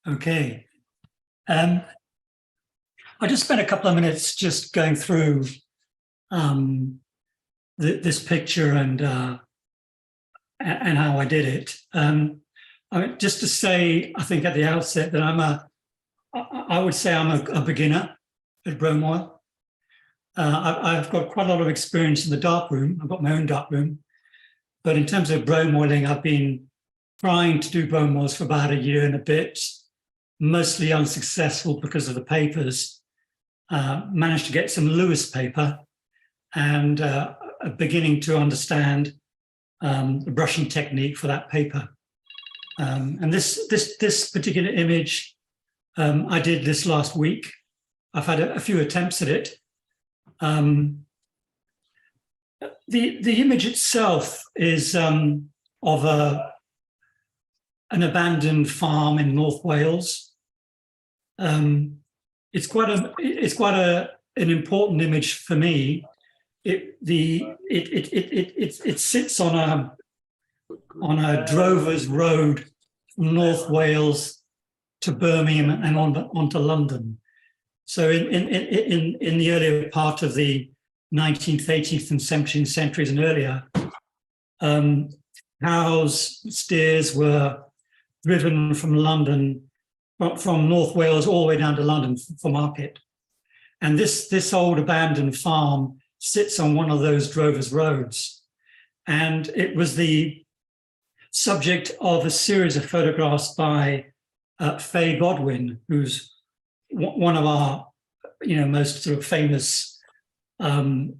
Okay. I just spent a couple of minutes just going through this picture and how I did it. Just to say, I think at the outset that I would say I'm a beginner at Bromoil. I've got quite a lot of experience in the darkroom. I've got my own darkroom. But in terms of bromoiling, I've been trying to do bromoils for about a year and a bit, mostly unsuccessful because of the papers. Managed to get some Lewis paper and beginning to understand the brushing technique for that paper. And this particular image, I did this last week. I've had a few attempts at it. The image itself is of an abandoned farm in North Wales. It's quite an important image for me. It sits on a drover's road from North Wales to Birmingham and onto London. So in the earlier part of the 19th, 18th and 17th centuries and earlier, cows, steers were driven from London, from North Wales all the way down to London for market. And this old abandoned farm sits on one of those drovers' roads. And it was the subject of a series of photographs by Faye Godwin, who's one of our most sort of famous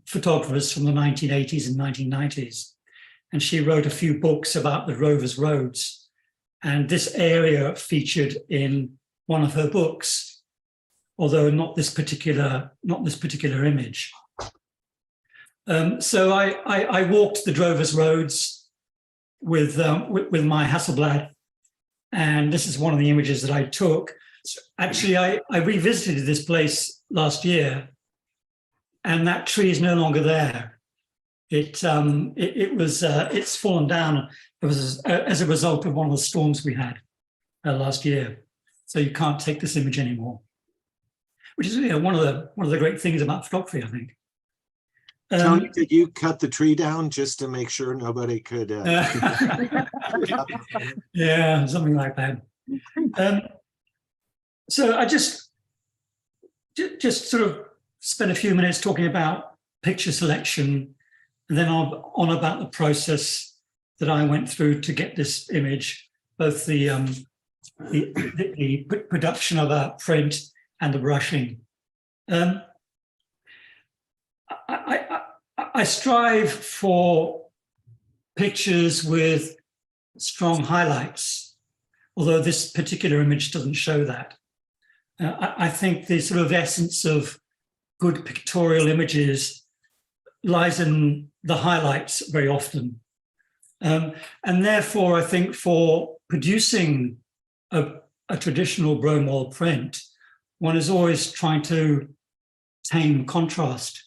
photographers from the 1980s and 1990s. And she wrote a few books about the drovers' roads. And this area featured in one of her books, although not this particular image. So I walked the drovers' roads with my Hasselblad, and this is one of the images that I took. So actually, I revisited this place last year, and that tree is no longer there. It's fallen down. It was as a result of one of the storms we had last year. So you can't take this image anymore, which is one of the great things about photography, I think. Tony, did you cut the tree down just to make sure nobody could? Yeah, something like that. So I just sort of spent a few minutes talking about picture selection, and then on about the process that I went through to get this image, both the production of a print and the brushing. I strive for pictures with strong highlights, although this particular image doesn't show that. I think the sort of essence of good pictorial images lies in the highlights very often. And therefore, I think for producing a traditional Bromoil print, one is always trying to tame contrast.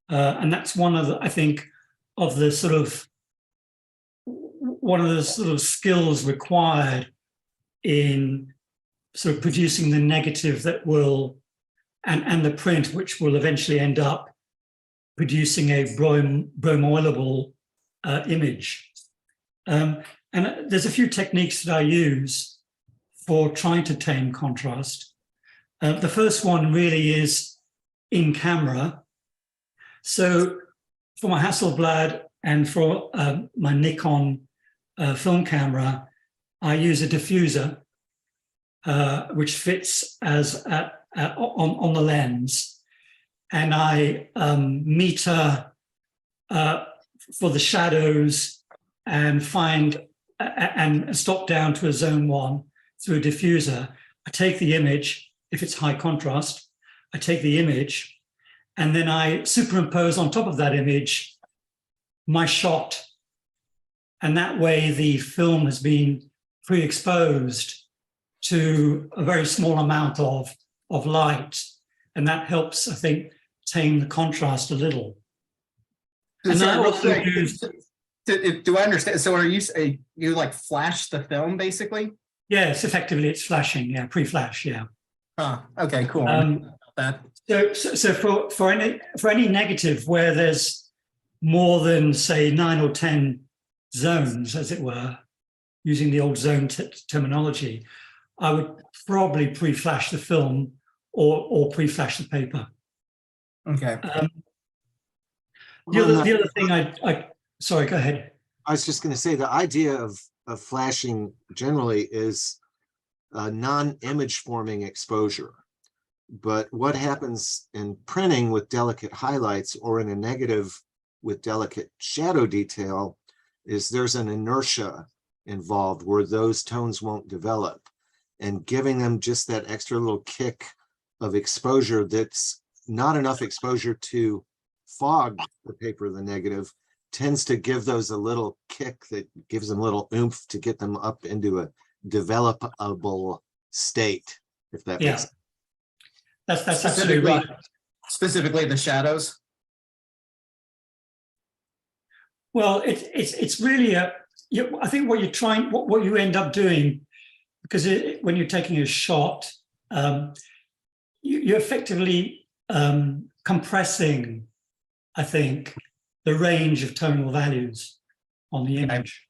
And that's one of the skills required in sort of producing the negative that will, and the print, which will eventually end up producing a bromoilable image. And there's a few techniques that I use for trying to tame contrast. The first one really is in camera. So for my Hasselblad and for my Nikon film camera, I use a diffuser, which fits as on the lens, and I meter for the shadows and find and stop down to a zone 1 through a diffuser. I take the image, if it's high contrast, I take the image, and then I superimpose on top of that image my shot. And that way the film has been pre-exposed to a very small amount of light. And that helps, I think, tame the contrast a little. So And I real also quick, use, do I understand? So are you like flash the film basically? Yes, effectively it's flashing. Yeah, pre-flash. Yeah. Okay, cool. That. So for any negative where there's more than say 9 or 10 zones, as it were, using the old zone terminology, I would probably pre-flash the film or pre-flash the paper. Okay. The other thing sorry, go ahead. I was just going to say the idea of flashing generally is a non-image forming exposure. But what happens in printing with delicate highlights or in a negative with delicate shadow detail is there's an inertia involved where those tones won't develop, and giving them just that extra little kick of exposure that's not enough exposure to fog the paper of the negative tends to give those a little kick that gives them a little oomph to get them up into a developable state, if that makes sense. That's absolutely right. Specifically the shadows. Well, it's really I think what you're trying, what you end up doing, because when you're taking a shot, you're effectively compressing, I think, the range of tonal values on the image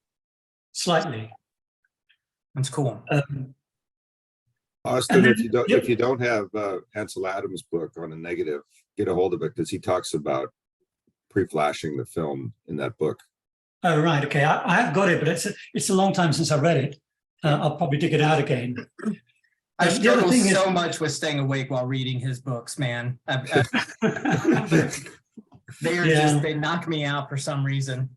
slightly. That's cool. Austin, if you don't have Ansel Adams' book on a negative, get a hold of it because he talks about pre-flashing the film in that book. Oh, right. Okay. I have got it, but it's a long time since I read it. I'll probably dig it out again. I struggle so much with staying awake while reading his books, man. They knock me out for some reason.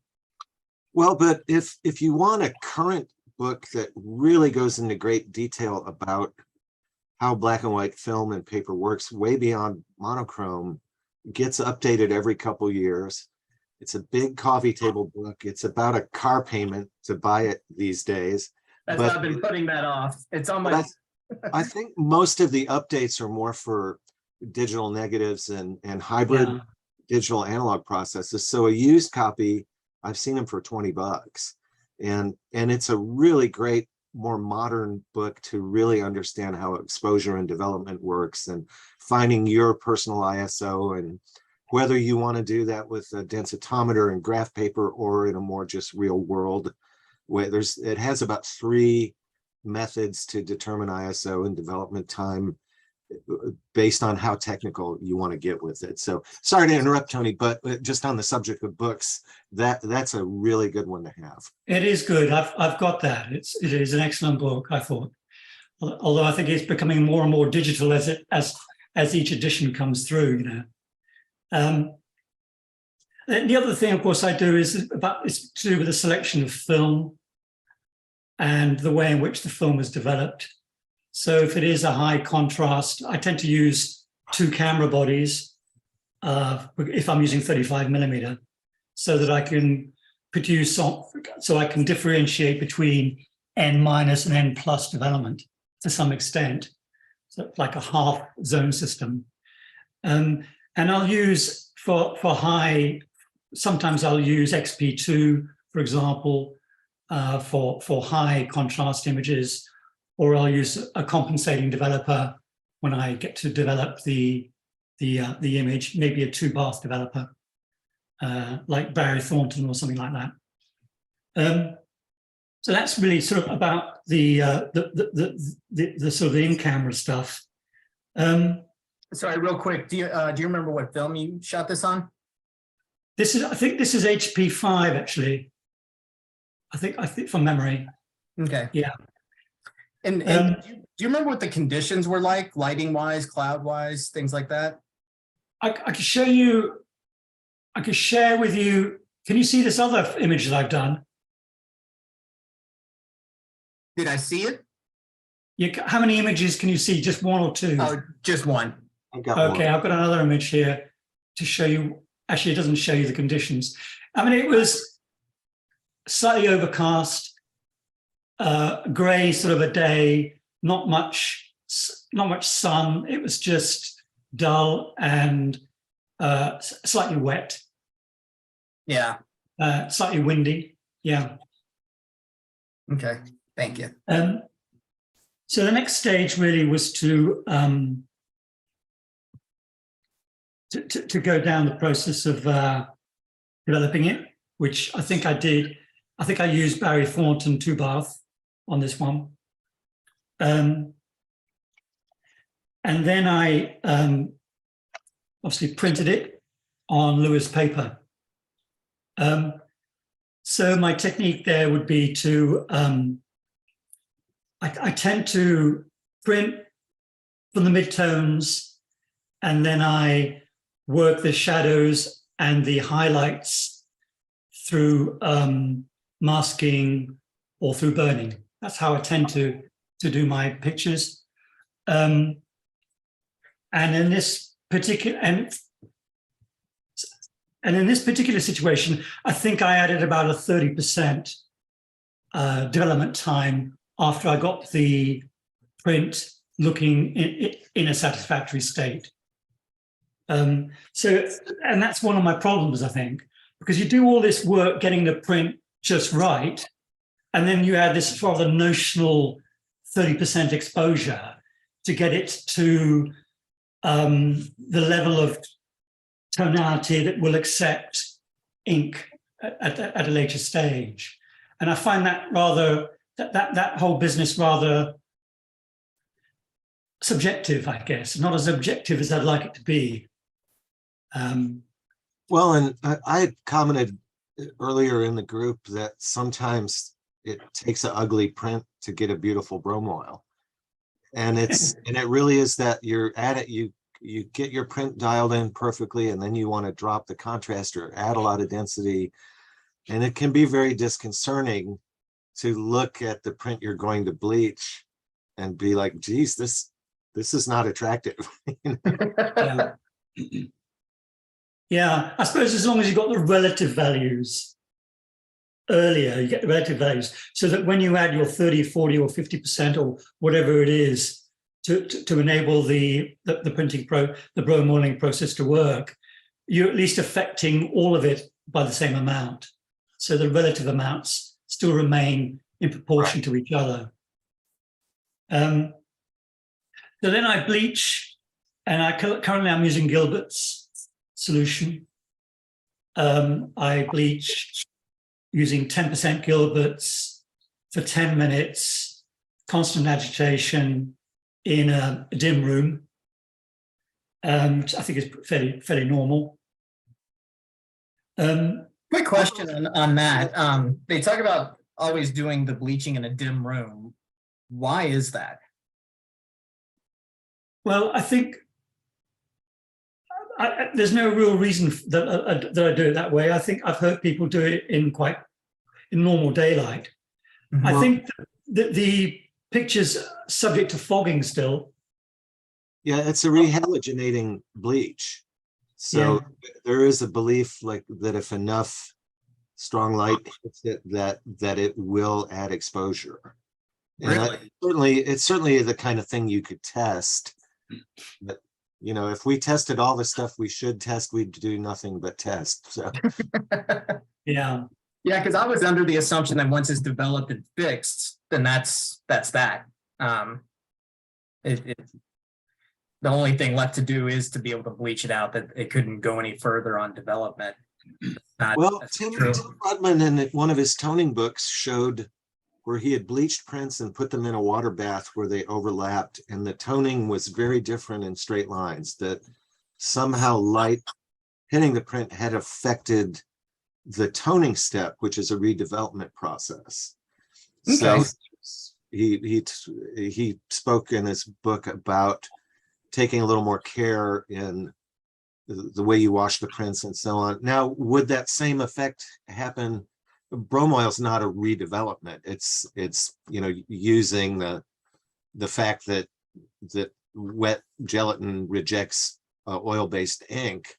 Well, but if you want a current book that really goes into great detail about how black and white film and paper works way beyond monochrome, gets updated every couple years. It's a big coffee table book. It's about a car payment to buy it these days. That's why I've been putting that off. It's on my. I think most of the updates are more for digital negatives and hybrid digital analog processes. So a used copy, I've seen them for $20, and it's a really great, more modern book to really understand how exposure and development works and finding your personal ISO, and whether you want to do that with a densitometer and graph paper or in a more just real world way. It has about 3 methods to determine ISO and development time based on how technical you want to get with it. So sorry to interrupt, Tony, but just on the subject of books, that's a really good one to have. It is good. I've got that. It is an excellent book, I thought. Although I think it's becoming more and more digital as each edition comes through, you know. The other thing, of course, I do is to do with the selection of film and the way in which the film is developed. So if it is a high contrast, I tend to use 2 camera bodies if I'm using 35mm, so that I can produce, so I can differentiate between N- and N+ development to some extent. So it's like a half zone system. And I'll use for high, sometimes I'll use XP2, for example, for high contrast images, or I'll use a compensating developer when I get to develop the image, maybe a 2-bath developer, like Barry Thornton or something like that. So that's really sort of about the sort of the in-camera stuff. Sorry, real quick, do you remember what film you shot this on? I think this is HP5 actually. I think from memory. Okay. Yeah. And do you remember what the conditions were like, lighting-wise, cloud-wise, things like that? I can show you. I can share with you. Can you see this other image that I've done? Did I see it? How many images can you see? Just 1 or 2? Oh, just one. I've got okay, I've got another image here to show you. Actually, it doesn't show you the conditions. I mean, it was slightly overcast, grey sort of a day, not much sun. It was just dull and slightly wet. Yeah. Slightly windy. Yeah. Okay. Thank you. So the next stage really was to go down the process of developing it, which I think I did. I think I used Barry Thornton 2-bath on this one. And then I obviously printed it on Lewis paper. So my technique there would be to, I tend to print from the midtones, and then I work the shadows and the highlights through masking or through burning. That's how I tend to do my pictures. And in this particular situation, I think I added about a 30% development time after I got the print looking in a satisfactory state. And that's one of my problems, I think, because you do all this work getting the print just right, and then you add this rather notional 30% exposure to get it to the level of tonality that will accept ink at a later stage. And I find that that whole business rather subjective, I guess, not as objective as I'd like it to be. Well, and I had commented earlier in the group that sometimes it takes an ugly print to get a beautiful bromoil. And it really is that you're at it, you get your print dialed in perfectly, and then you want to drop the contrast or add a lot of density. And it can be very disconcerting to look at the print you're going to bleach and be like, geez, this is not attractive. Yeah. Yeah, I suppose as long as you've got the relative values earlier, you get the relative values, so that when you add your 30, 40, or 50% or whatever it is to enable the printing the bromoiling process to work, you're at least affecting all of it by the same amount. So the relative amounts still remain in proportion to each other. So then I bleach, and currently I'm using Gilbert's solution. I bleach using 10% Gilbert's for 10 minutes, constant agitation in a dim room, which I think is fairly normal. Quick question on that. They talk about always doing the bleaching in a dim room. Why is that? Well, I think there's no real reason that I do it that way. I think I've heard people do it in normal daylight. Mm-hmm. I think that the picture's subject to fogging still. Yeah, it's a rehalogenating bleach. So there is a belief like that if enough strong light hits it, that it will add exposure. And Really? it's certainly the kind of thing you could test. But you know, if we tested all the stuff we should test, we'd do nothing but test. So Yeah. Yeah, because I was under the assumption that once it's developed and fixed, then that's that. The only thing left to do is to be able to bleach it out, that it couldn't go any further on development. well, Tim Rudman in one of his toning books showed where he had bleached prints and put them in a water bath where they overlapped, and the toning was very different in straight lines, that somehow light hitting the print had affected the toning step, which is a redevelopment process. Okay. So he spoke in his book about taking a little more care in the way you wash the prints and so on. Now, would that same effect happen? Bromoil is not a redevelopment. It's you know, using the fact that wet gelatin rejects oil-based ink.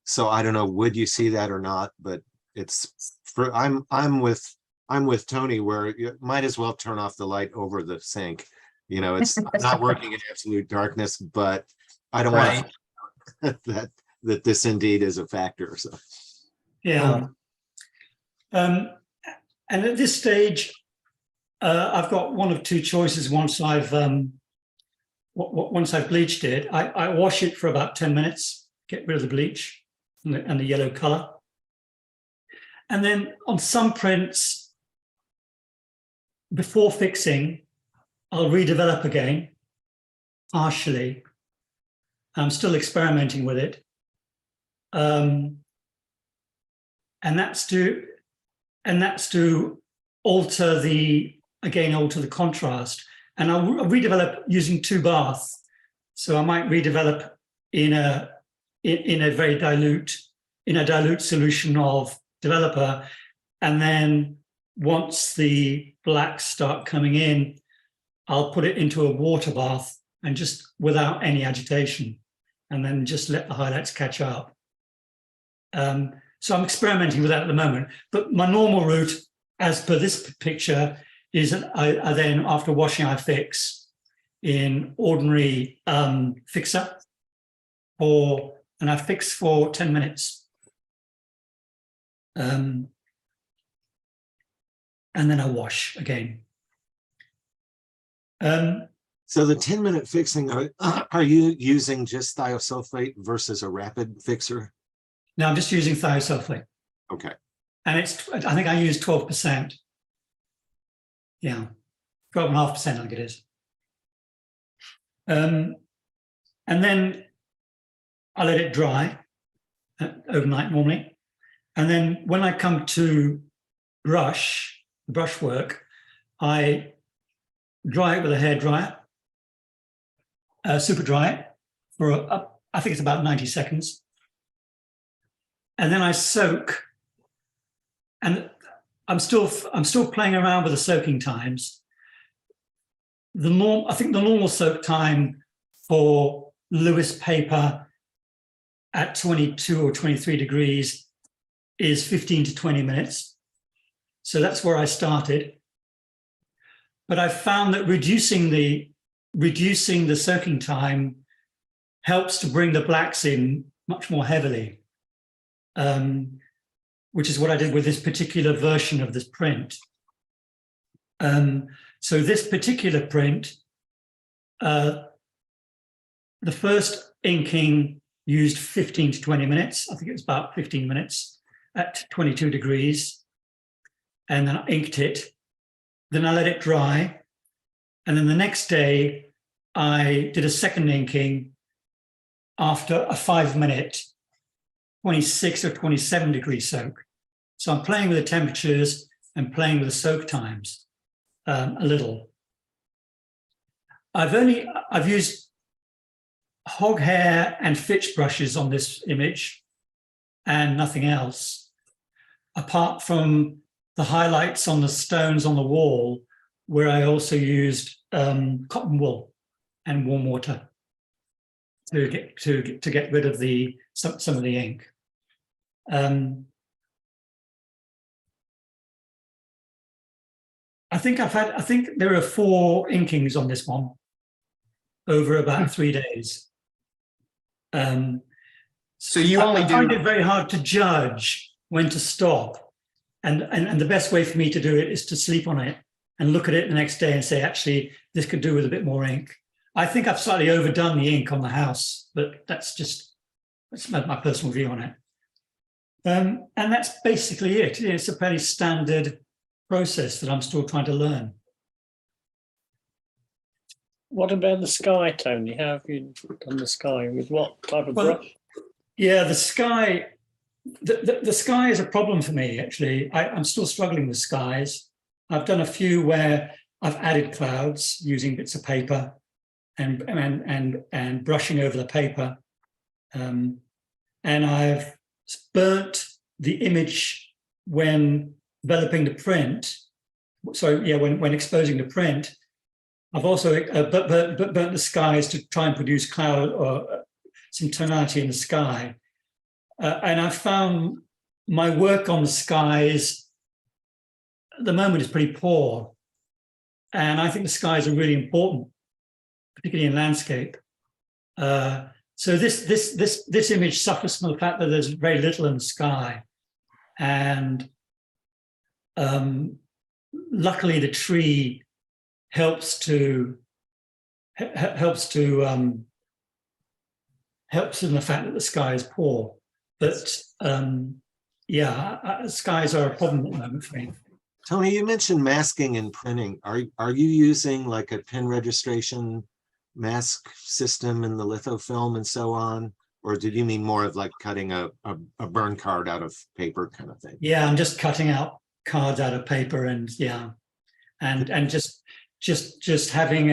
So I don't know, would you see that or not? But it's for I'm with Tony, where you might as well turn off the light over the sink. You know, it's not working in absolute darkness, but I don't want that this indeed is a factor. So yeah. And at this stage, I've got one of two choices. Once I've bleached it, I wash it for about 10 minutes, get rid of the bleach and the yellow color. And then on some prints, before fixing, I'll redevelop again, partially. I'm still experimenting with it. And that's to alter the contrast. And I'll redevelop using 2 bath. So I might redevelop in a dilute solution of developer. And then once the blacks start coming in, I'll put it into a water bath and just without any agitation, and then just let the highlights catch up. So I'm experimenting with that at the moment, but my normal route, as per this picture, is that I then, after washing, I fix in ordinary fixer, and I fix for 10 minutes. And then I wash again. So the 10-minute fixing, are you using just thiosulfate versus a rapid fixer? No, I'm just using thiosulfate. Okay. And I think I use 12%. Yeah, 12.5%, I think it is. And then I let it dry overnight normally. And then when I come to brush work, I dry it with a hairdryer, super dry it for I think it's about 90 seconds. And then I soak, and I'm still playing around with the soaking times. I think the normal soak time for Lewis paper at 22 or 23 degrees is 15 to 20 minutes. So that's where I started. But I found that reducing the soaking time helps to bring the blacks in much more heavily, which is what I did with this particular version of this print. So this particular print, the first inking used 15 to 20 minutes. I think it was about 15 minutes at 22 degrees. And then I inked it. Then I let it dry. And then the next day, I did a second inking after a 5-minute 26 or 27 degree soak. So I'm playing with the temperatures and playing with the soak times a little. I've used hog hair and Fitch brushes on this image and nothing else, apart from the highlights on the stones on the wall, where I also used cotton wool and warm water to get rid of some of the ink. I think there are 4 inkings on this one over about 3 days. So you only I find it very hard to judge when to stop. And the best way for me to do it is to sleep on it and look at it the next day and say, actually, this could do with a bit more ink. I think I've slightly overdone the ink on the house, but that's my personal view on it. And that's basically it. It's a fairly standard process that I'm still trying to learn. What about the sky, Tony? How have you done the sky? With what type of brush? Yeah, the sky. The sky is a problem for me, actually. I'm still struggling with skies. I've done a few where I've added clouds using bits of paper and brushing over the paper. And I've burnt the image when developing the print. So yeah, when exposing the print, I've also burnt the skies to try and produce cloud or some tonality in the sky. And I found my work on the skies at the moment is pretty poor. And I think the skies are really important, particularly in landscape. So this image suffers from the fact that there's very little in the sky. And luckily the tree helps in the fact that the sky is poor. But skies are a problem at the moment for me. Tony, you mentioned masking and printing. Are you using like a pen registration mask system in the lithofilm and so on? Or did you mean more of like cutting a burn card out of paper kind of thing? Yeah, I'm just cutting out cards out of paper and just having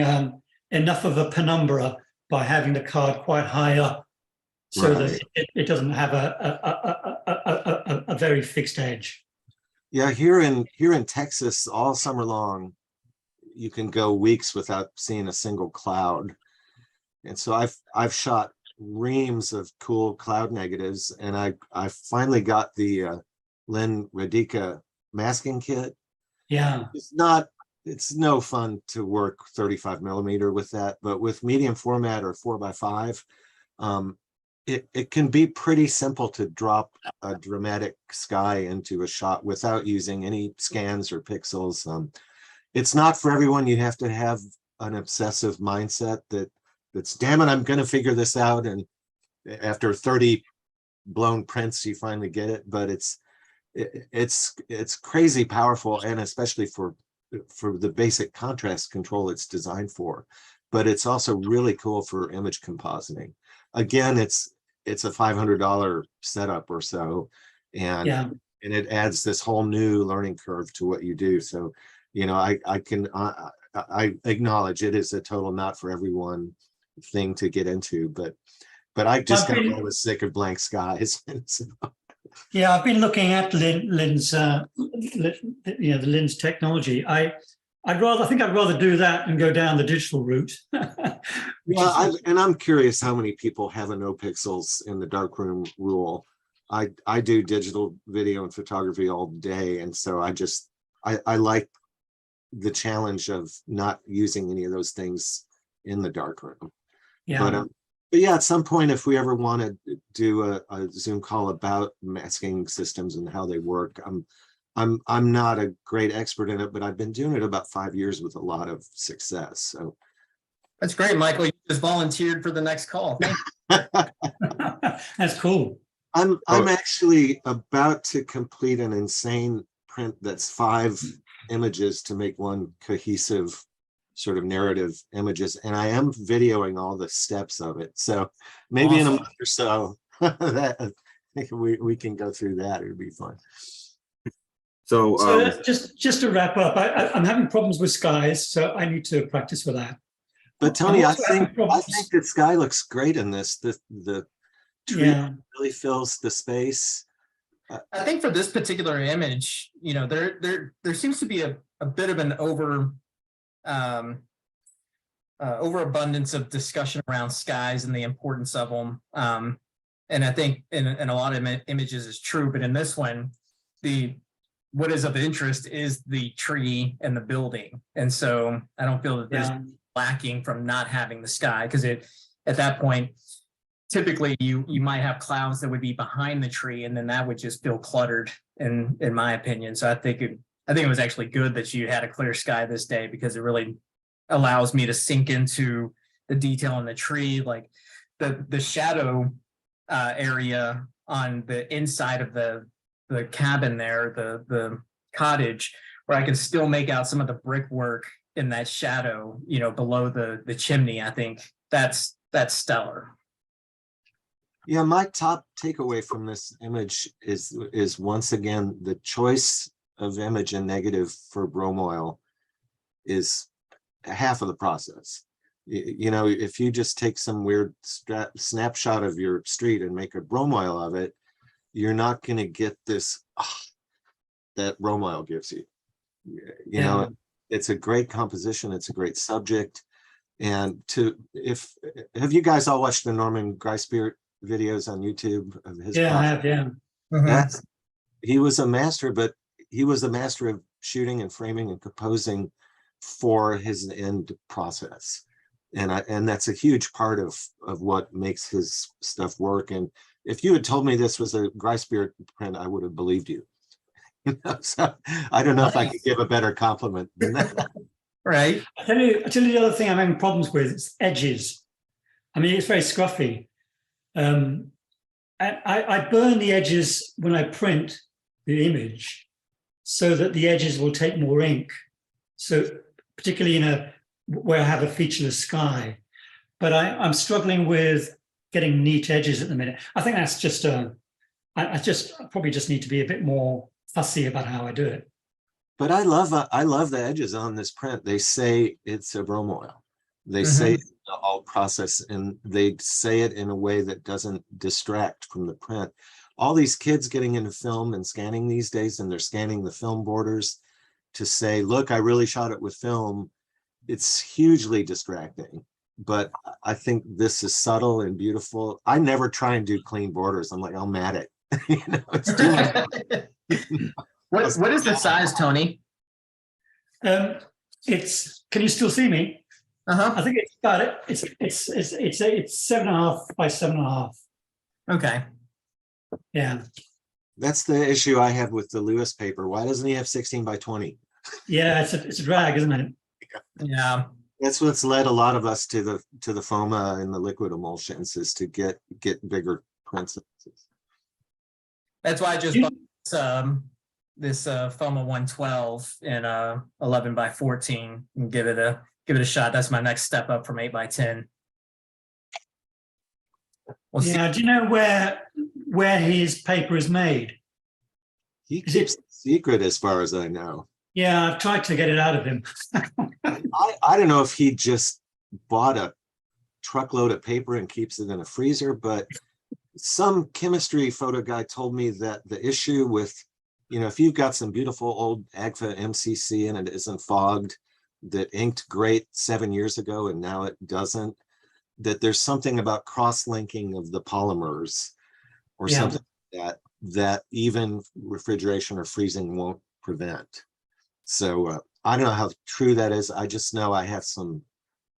enough of a penumbra by having the card quite high up so Right. that it doesn't have a very fixed edge. Yeah, here in Texas, all summer long, you can go weeks without seeing a single cloud. And so I've shot reams of cool cloud negatives, and I finally got the Lin Radica masking kit. Yeah, It's no fun to work 35 millimeter with that, but with medium format or 4x5, it can be pretty simple to drop a dramatic sky into a shot without using any scans or pixels. It's not for everyone. You have to have an obsessive mindset that's damn it, I'm going to figure this out. And after 30 blown prints, you finally get it. But it's crazy powerful, and especially for the basic contrast control it's designed for. But it's also really cool for image compositing. Again, it's a $500 setup or so, and it adds this whole new learning curve to what you do. So, I acknowledge it is a total not for everyone thing to get into, but I just got always sick of blank skies. yeah, I've been looking at Lin's, the Lin's technology. I think I'd rather do that and go down the digital route. I'm curious how many people have a no pixels in the darkroom rule. I do digital video and photography all day, and so I like the challenge of not using any of those things in the darkroom. Yeah. But yeah, at some point, if we ever want to do a Zoom call about masking systems and how they work, I'm not a great expert in it, but I've been doing it about 5 years with a lot of success. So That's great, Michael. You just volunteered for the next call. That's cool. I'm actually about to complete an insane print that's 5 images to make one cohesive sort of narrative images, and I am videoing all the steps of it. So maybe in a month or so, that I think we can go through that. It would be fun. So just to wrap up, I'm having problems with skies, so I need to practice for that. But Tony, I think the sky looks great in this. The tree really fills the space. I think for this particular image, there seems to be a bit of an overabundance of discussion around skies and the importance of them. And I think in a lot of images is true, but in this one, what is of interest is the tree and the building. And so I don't feel that there's lacking from not having the sky, because at that point, typically you might have clouds that would be behind the tree, and then that would just feel cluttered in my opinion. So I think it was actually good that you had a clear sky this day, because it really allows me to sink into the detail in the tree, like the shadow area on the inside of the cabin there, the cottage, where I can still make out some of the brickwork in that shadow, below the chimney. I think that's stellar. Yeah, my top takeaway from this image is once again the choice of image and negative for Bromoil is half of the process. If you just take some weird snapshot of your street and make a Bromoil of it, you're not going to get this that Bromoil gives you. It's a great composition. It's a great subject. And have you guys all watched the Norman Greispiert videos on YouTube of his? Yeah, I have. Yeah. Mm-hmm. He was a master, but he was a master of shooting and framing and composing for his end process. And that's a huge part of what makes his stuff work. And if you had told me this was a Greispiert print, I would have believed you. So I don't know if I could give a better compliment than that. Right? I tell you the other thing I'm having problems with, it's edges. I mean, it's very scruffy. I burn the edges when I print the image so that the edges will take more ink. So particularly where I have a featureless sky, but I'm struggling with getting neat edges at the minute. I think that's just I probably just need to be a bit more fussy about how I do it. But I love the edges on this print. They say it's a bromoil. They say it's an alt process, and they say it in a way that doesn't distract from the print. All these kids getting into film and scanning these days, and they're scanning the film borders to say, look, I really shot it with film. It's hugely distracting, but I think this is subtle and beautiful. I never try and do clean borders. I'm like, I'll mat it. You know, it's too much. What is the size, Tony? Can you still see me? Uh-huh. I think it's about it. It's 7.5 by 7.5. Okay. Yeah. That's the issue I have with the Lewis paper. Why doesn't he have 16 by 20? Yeah, it's a drag, isn't it? Yeah. That's what's led a lot of us to the FOMA and the liquid emulsions, is to get bigger prints. That's why I just bought this FOMA 112 in 11 by 14 and give it a shot. That's my next step up from 8 by 10. We'll see. Yeah. Do you know where his paper is made? He keeps it secret as far as I know. Yeah, I've tried to get it out of him. I don't know if he just bought a truckload of paper and keeps it in a freezer, but some chemistry photo guy told me that the issue with, if you've got some beautiful old AGFA MCC and it isn't fogged, that inked great 7 years ago and now it doesn't, that there's something about cross-linking of the polymers or something like that even refrigeration or freezing won't prevent. So I don't know how true that is. I just know I have some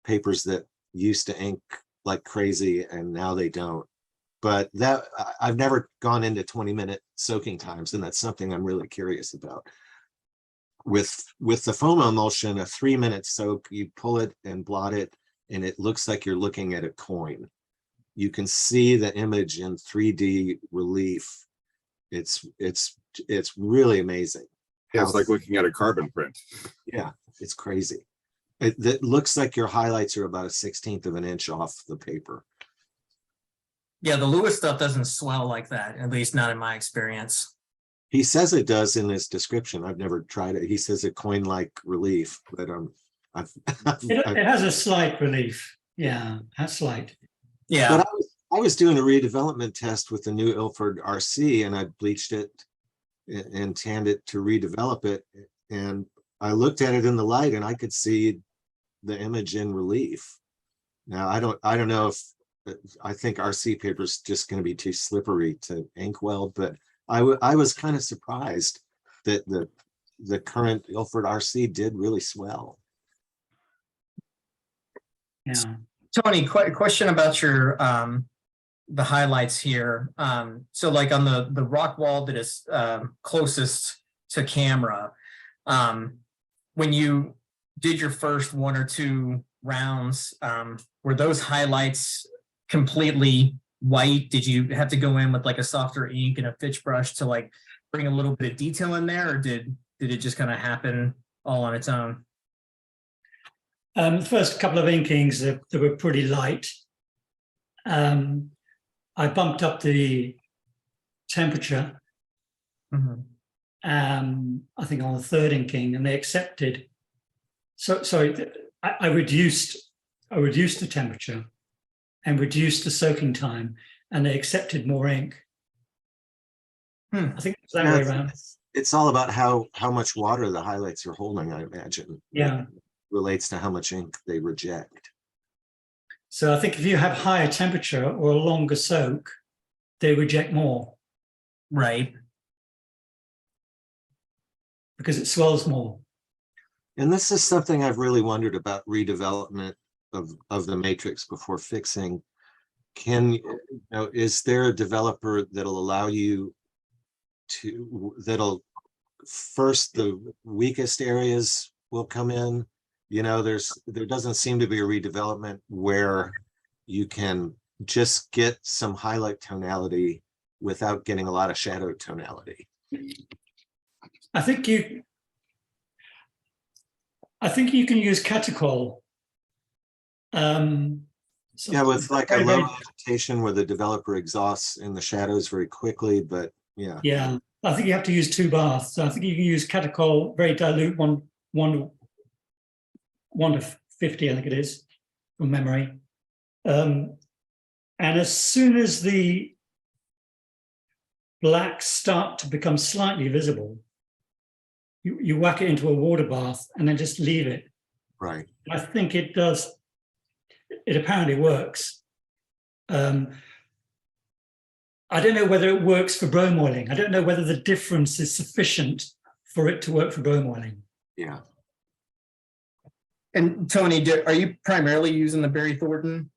papers that used to ink like crazy and now they don't. But that I've never gone into 20-minute soaking times, and that's something I'm really curious about. With the foam emulsion, a 3-minute soak, you pull it and blot it, and it looks like you're looking at a coin. You can see the image in 3D relief. It's really amazing. Yeah, it's like looking at a carbon print. Yeah, it's crazy. It looks like your highlights are about a 1/16 of an inch off the paper. Yeah, the Lewis stuff doesn't swell like that, at least not in my experience. He says it does in his description. I've never tried it. He says a coin-like relief, but It has a slight relief. Yeah, that's slight. Yeah. But I was doing a redevelopment test with the new Ilford RC, and I bleached it and tanned it to redevelop it. And I looked at it in the light, and I could see the image in relief. Now I don't know if I think RC paper is just going to be too slippery to ink weld, but I was kind of surprised that the current Ilford RC did really swell. Yeah. Tony, question about your the highlights here. So like on the rock wall that is closest to camera, when you did your first 1 or 2 rounds, were those highlights completely white? Did you have to go in with like a softer ink and a pitch brush to like bring a little bit of detail in there, or did it just kind of happen all on its own? The first couple of inkings, they were pretty light. I bumped up the temperature, I think on the third inking, and they accepted. So sorry, I reduced the temperature and reduced the soaking time, and they accepted more ink. I think it's that way around. It's all about how much water the highlights are holding, I imagine. Yeah. It relates to how much ink they reject. So I think if you have higher temperature or a longer soak, they reject more. Right. Because it swells more. And this is something I've really wondered about redevelopment of the matrix before fixing. Is there a developer that'll allow you to, that'll first the weakest areas will come in. You know, there doesn't seem to be a redevelopment where you can just get some highlight tonality without getting a lot of shadow tonality. I think you can use catechol. Yeah, with like a very, low very- vegetation where the developer exhausts in the shadows very quickly, but yeah. Yeah, I think you have to use 2 baths. So I think you can use catechol, very dilute, one to 50, I think it is, from memory. And as soon as the blacks start to become slightly visible, you whack it into a water bath and then just leave it. Right. I think it does. It apparently works. I don't know whether it works for bromoiling. I don't know whether the difference is sufficient for it to work for bromoiling. Yeah. And Tony, are you primarily using the Barry Thornton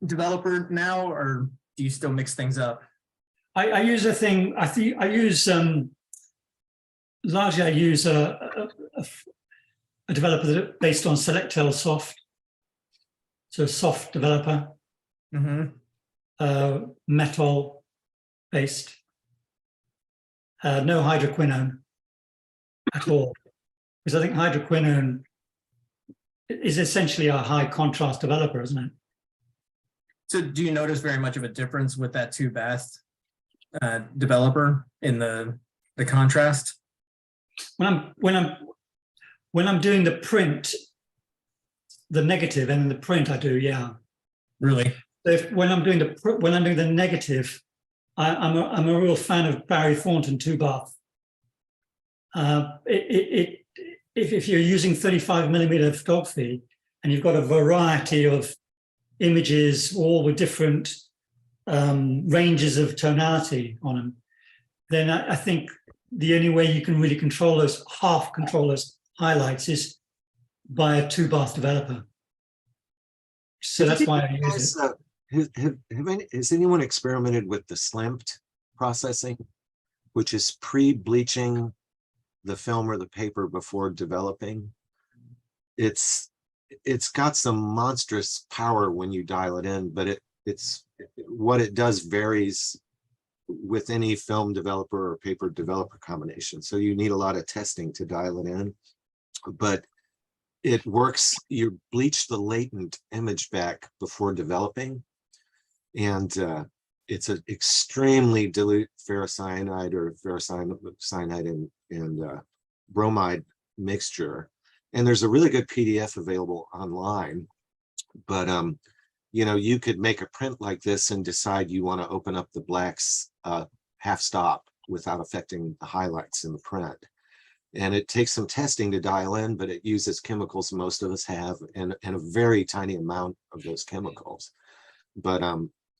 developer now, or do you still mix things up? I use a thing. I use largely. I use a developer that based on Selectel Soft, so soft developer, metal based, no hydroquinone at all, because I think hydroquinone is essentially a high contrast developer, isn't it? So do you notice very much of a difference with that 2 bath developer in the contrast? When I'm doing the print, the negative and the print, I do, yeah. Really? When I'm doing the negative, I'm a real fan of Barry Thornton 2 bath. If you're using 35mm photography and you've got a variety of images, all with different ranges of tonality on them, then I think the only way you can really control those highlights is by a 2 bath developer. So that's why I use it. Has anyone experimented with the slamped processing, which is pre-bleaching the film or the paper before developing? It's got some monstrous power when you dial it in, but it's what it does varies with any film developer or paper developer combination. So you need a lot of testing to dial it in, but it works. You bleach the latent image back before developing, and it's an extremely dilute ferrocyanide or ferrocyanide and bromide mixture. And there's a really good PDF available online, but you know, you could make a print like this and decide you want to open up the blacks half stop without affecting the highlights in the print. And it takes some testing to dial in, but it uses chemicals most of us have, and a very tiny amount of those chemicals. But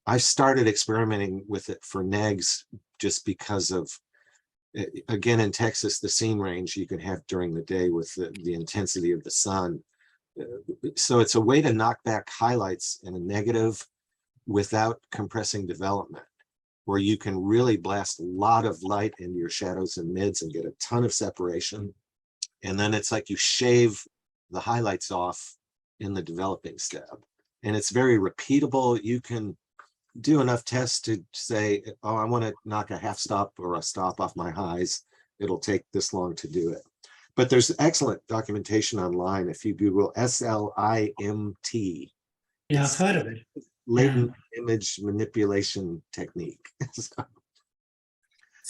I started experimenting with it for negs just because of, again, in Texas, the scene range you can have during the day with the intensity of the sun. So it's a way to knock back highlights in a negative without compressing development, where you can really blast a lot of light into your shadows and mids and get a ton of separation. And then it's like you shave the highlights off in the developing step. And it's very repeatable. You can do enough tests to say, oh, I want to knock a half stop or a stop off my highs. It'll take this long to do it. But there's excellent documentation online. If you Google SLIMT. Yeah, I've heard of it. Latent image manipulation technique. So,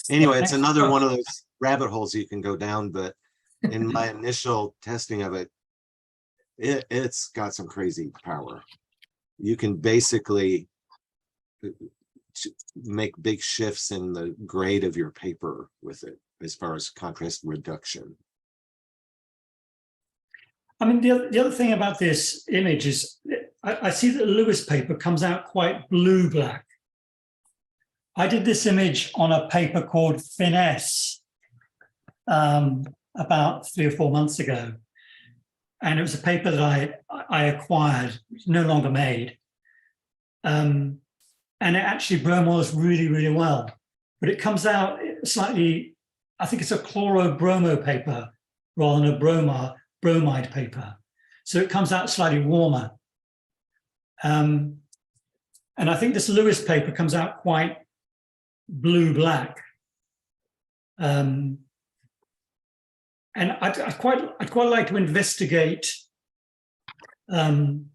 anyway, it's another one of those rabbit holes you can go down, but in my initial testing of it, it's got some crazy power. You can basically make big shifts in the grade of your paper with it as far as contrast reduction. I mean, the other thing about this image is I see that the Lewis paper comes out quite blue-black. I did this image on a paper called Finesse about 3 or 4 months ago. And it was a paper that I acquired, it's no longer made. And it actually bromoils really, really well. But it comes out slightly, I think it's a chlorobromo paper rather than a bromide paper. So it comes out slightly warmer. And I think this Lewis paper comes out quite blue-black. And I'd quite like to investigate. I'd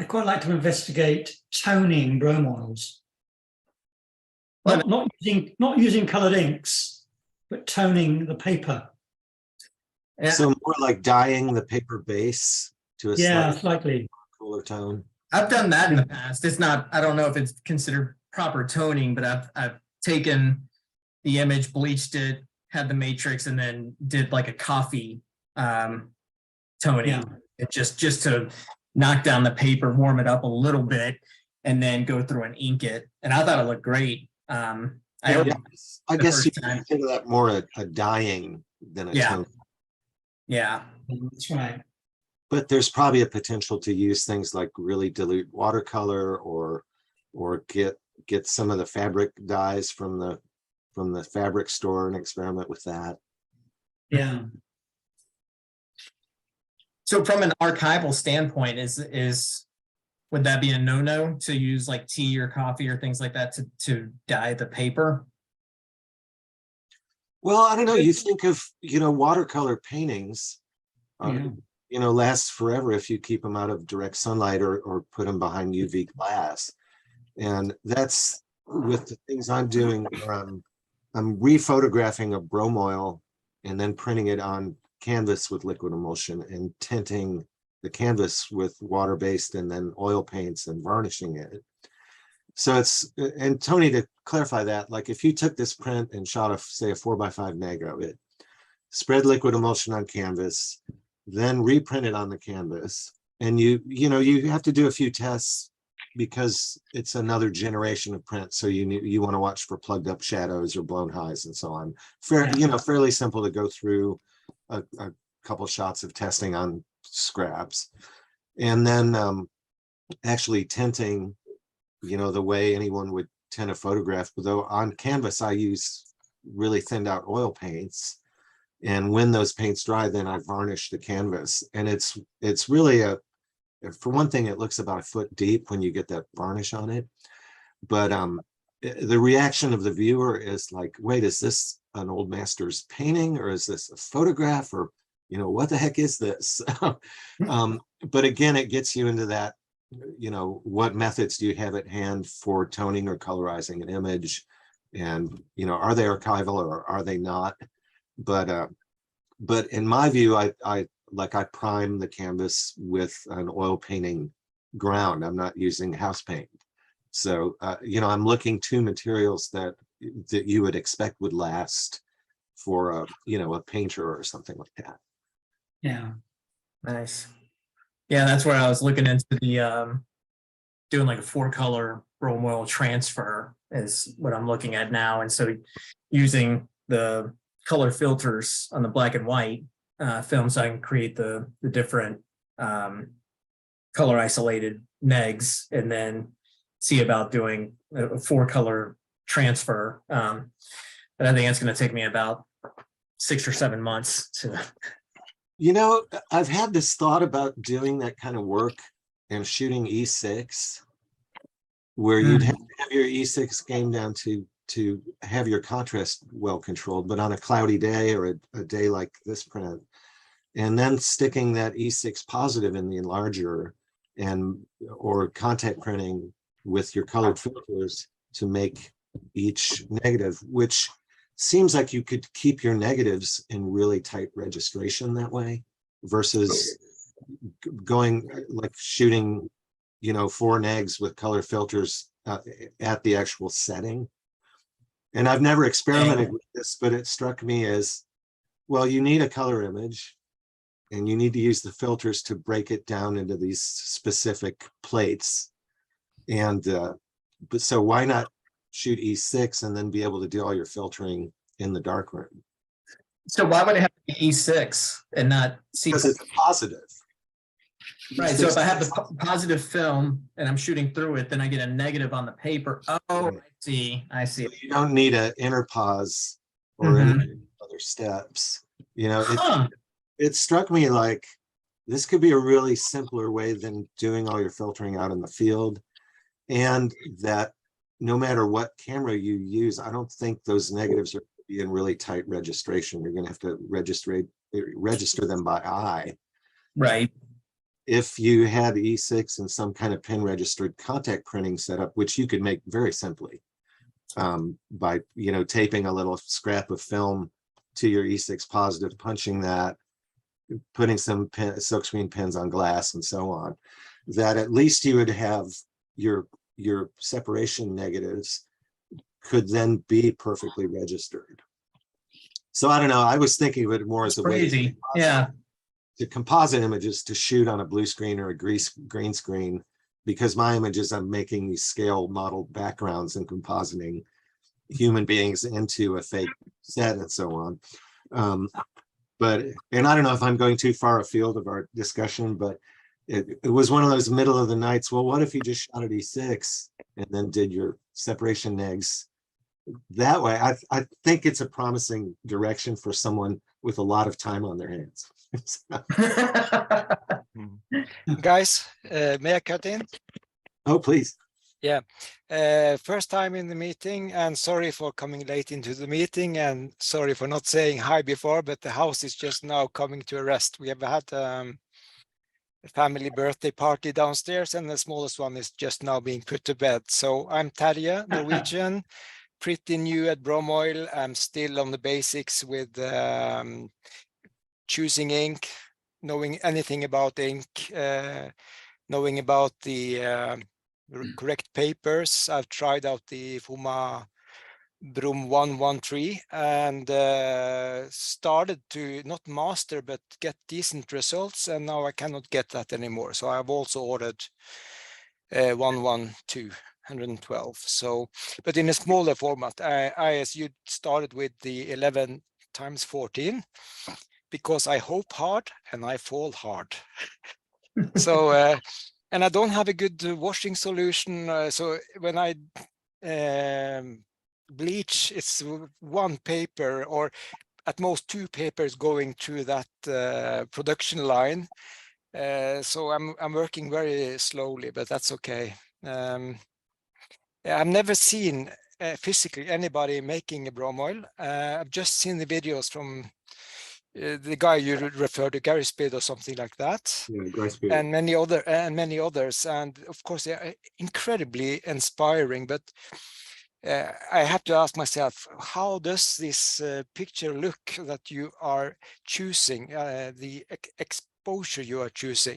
quite like to investigate toning bromoils. Not using coloured inks, but toning the paper. Yeah, So more like dyeing the paper base to a Yeah, slightly slightly. cooler tone. I've done that in the past. It's not, I don't know if it's considered proper toning, but I've taken the image, bleached it, had the matrix, and then did like a coffee toning. Yeah. It just to knock down the paper, warm it up a little bit, and then go through and ink it. And I thought it looked great. I I guess you first time. consider that more a dyeing than a Yeah. tone. Yeah. That's right. But there's probably a potential to use things like really dilute watercolor or get some of the fabric dyes from the fabric store and experiment with that. Yeah. So from an archival standpoint, would that be a no-no to use like tea or coffee or things like that to dye the paper? Well, I don't know. You think of, watercolor paintings, Yeah. last forever if you keep them out of direct sunlight or put them behind UV glass. And that's with the things I'm doing where I'm rephotographing a bromoil and then printing it on canvas with liquid emulsion and tinting the canvas with water-based and then oil paints and varnishing it. So and Tony, to clarify that, like if you took this print and shot say a 4x5 neg of it, spread liquid emulsion on canvas, then reprint it on the canvas, and you have to do a few tests because it's another generation of print. So you want to watch for plugged up shadows or blown highs and so on. Fairly simple to go through a couple shots of testing on scraps, and then actually tinting, the way anyone would tint a photograph. Though on canvas, I use really thinned out oil paints. And when those paints dry, then I varnish the canvas. And it's really for one thing, it looks about a foot deep when you get that varnish on it. But the reaction of the viewer is like, wait, is this an old master's painting or is this a photograph or, what the heck is this? But again, it gets you into that, what methods do you have at hand for toning or colorizing an image? And, are they archival or are they not? But in my view, I prime the canvas with an oil painting ground. I'm not using house paint. So, I'm looking to materials that you would expect would last for a painter or something like that. Yeah. Nice. Yeah, that's where I was looking into the doing like a 4-color bromoil transfer is what I'm looking at now. And so using the color filters on the black and white film, so I can create the different color isolated negs, and then see about doing a 4-color transfer. And I think that's going to take me about 6 or 7 months to. I've had this thought about doing that kind of work and shooting E6, where you'd have to have your E6 game down to have your contrast well controlled, but on a cloudy day or a day like this print, and then sticking that E6 positive in the enlarger or contact printing with your colored filters to make each negative, which seems like you could keep your negatives in really tight registration that way versus going like shooting 4 negs with color filters at the actual setting. And I've never experimented with this, but it struck me as, well, you need a color image and you need to use the filters to break it down into these specific plates. And but so why not shoot E6 and then be able to do all your filtering in the darkroom? So why would it have to be E6 and not C? Because it's positive. Right, so if I have the positive film and I'm shooting through it, then I get a negative on the paper. Oh, Right. I see. You don't need an interpause or any other steps. You know, Huh. it struck me like this could be a really simpler way than doing all your filtering out in the field. And that no matter what camera you use, I don't think those negatives are gonna be in really tight registration. You're gonna have to register them by eye. Right. If you had E6 and some kind of pin registered contact printing setup, which you could make very simply by, you know, taping a little scrap of film to your E6 positive, punching that, putting some silkscreen pins on glass and so on, that at least you would have your separation negatives could then be perfectly registered. So I don't know, I was thinking of it more as a way Crazy. Yeah. to composite images to shoot on a blue screen or a green screen, because my images, I'm making these scale modeled backgrounds and compositing human beings into a fake set and so on. And I don't know if I'm going too far afield of our discussion, but it was one of those middle of the nights. Well, what if you just shot at E6 and then did your separation negs that way? I think it's a promising direction for someone with a lot of time on their hands. Guys, may I cut in? Oh, please. Yeah. First time in the meeting, and sorry for coming late into the meeting, and sorry for not saying hi before, but the house is just now coming to a rest. We have had a family birthday party downstairs, and the smallest one is just now being put to bed. So I'm Terje, Norwegian, pretty new at Bromoil. I'm still on the basics with choosing ink, knowing anything about ink, knowing about the correct papers. I've tried out the Fuma Brom 113 and started to not master but get decent results, and now I cannot get that anymore. So I've also ordered 112. So, but in a smaller format. I as you started with the 11x14 because I hope hard and I fall hard. So and I don't have a good washing solution. So when I bleach, it's one paper or at most two papers going through that production line. So I'm working very slowly, but that's okay. I've never seen physically anybody making a Bromoil. I've just seen the videos from the guy you referred to, Gary Speed or something like that, Yeah, and many others, and of course they are incredibly inspiring. But I have to ask myself, how does this picture look that you are choosing, the exposure you are choosing,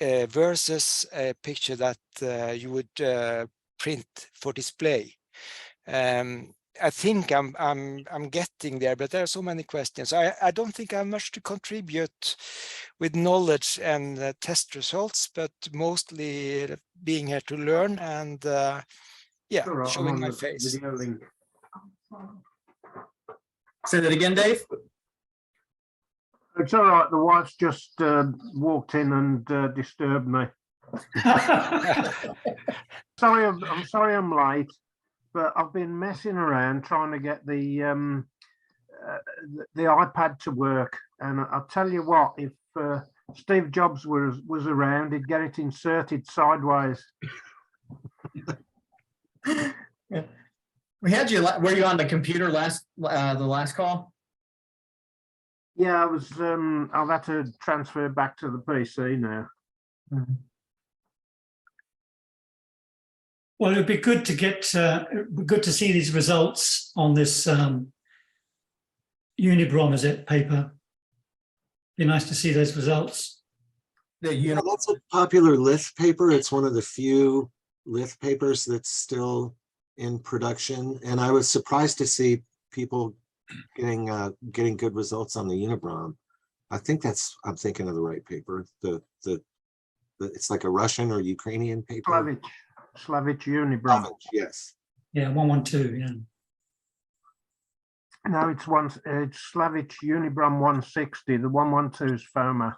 versus a picture that you would print for display? I think I'm getting there, but there are so many questions. I don't think I have much to contribute with knowledge and test results, but mostly being here to learn and yeah, All right, showing I'm my on the face. video link. Say that again, Dave. It's all right. The wife's just walked in and disturbed me. Sorry, I'm sorry I'm late, but I've been messing around trying to get the iPad to work, and I'll tell you what, if Steve Jobs was around, he'd get it inserted sideways. Yeah. We had you. Were you on the computer the last call? Yeah, I was. I've had to transfer back to the PC now. Well, it'd be good to get good to see these results on this Unibrom, is it, paper? Be nice to see those results. Yeah, that's a popular lith paper. It's one of the few lith papers that's still in production, and I was surprised to see people getting good results on the Unibrom. I think I'm thinking of the right paper. The it's like a Russian or Ukrainian paper. Slavich Unibrom. Yes. Yeah, 112. Yeah. No, it's Slavich Unibrom 160. The 112 is Foma.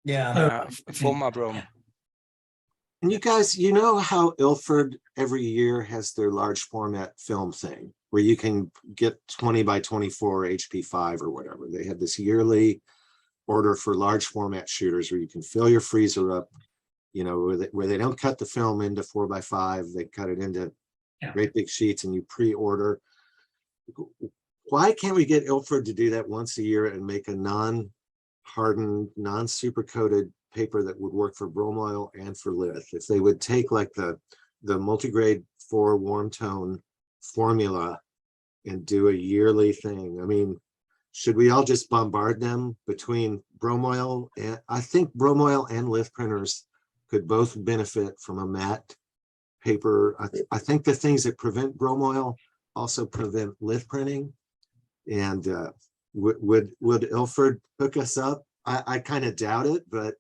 Yeah. Former Brom. And you guys, you know how Ilford every year has their large format film thing where you can get 20 by 24 HP5 or whatever. They have this yearly order for large format shooters where you can fill your freezer up, you know, where they don't cut the film into 4 by 5, they cut it into great big sheets and you pre-order. Why can't we get Ilford to do that once a year and make a non-hardened, non-super coated paper that would work for Bromoil and for Lith? If they would take like the multigrade 4 warm tone formula and do a yearly thing. I mean, should we all just bombard them between Bromoil? And I think Bromoil and Lith printers could both benefit from a matte paper. I think the things that prevent Bromoil also prevent Lith printing. And would Ilford hook us up? I kind of doubt it, but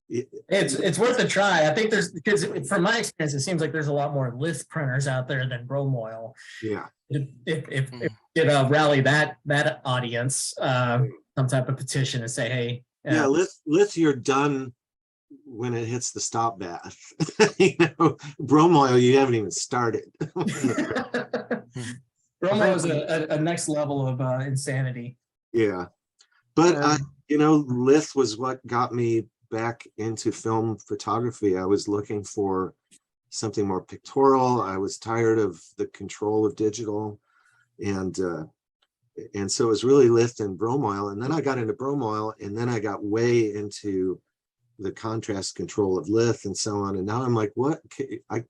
it's worth a try. I think because from my experience, it seems like there's a lot more Lith printers out there than Bromoil. Yeah. If you know, rally that audience, some type of petition and say, hey, yeah, Lith, you're done when it hits the stop bath. You know, Bromoil, you haven't even started. Bromoil is a next level of insanity. Yeah, but you know, Lith was what got me back into film photography. I was looking for something more pictorial. I was tired of the control of digital, and so it was really Lith and Bromoil. And then I got into Bromoil, and then I got way into the contrast control of Lith and so on. And now I'm like, what?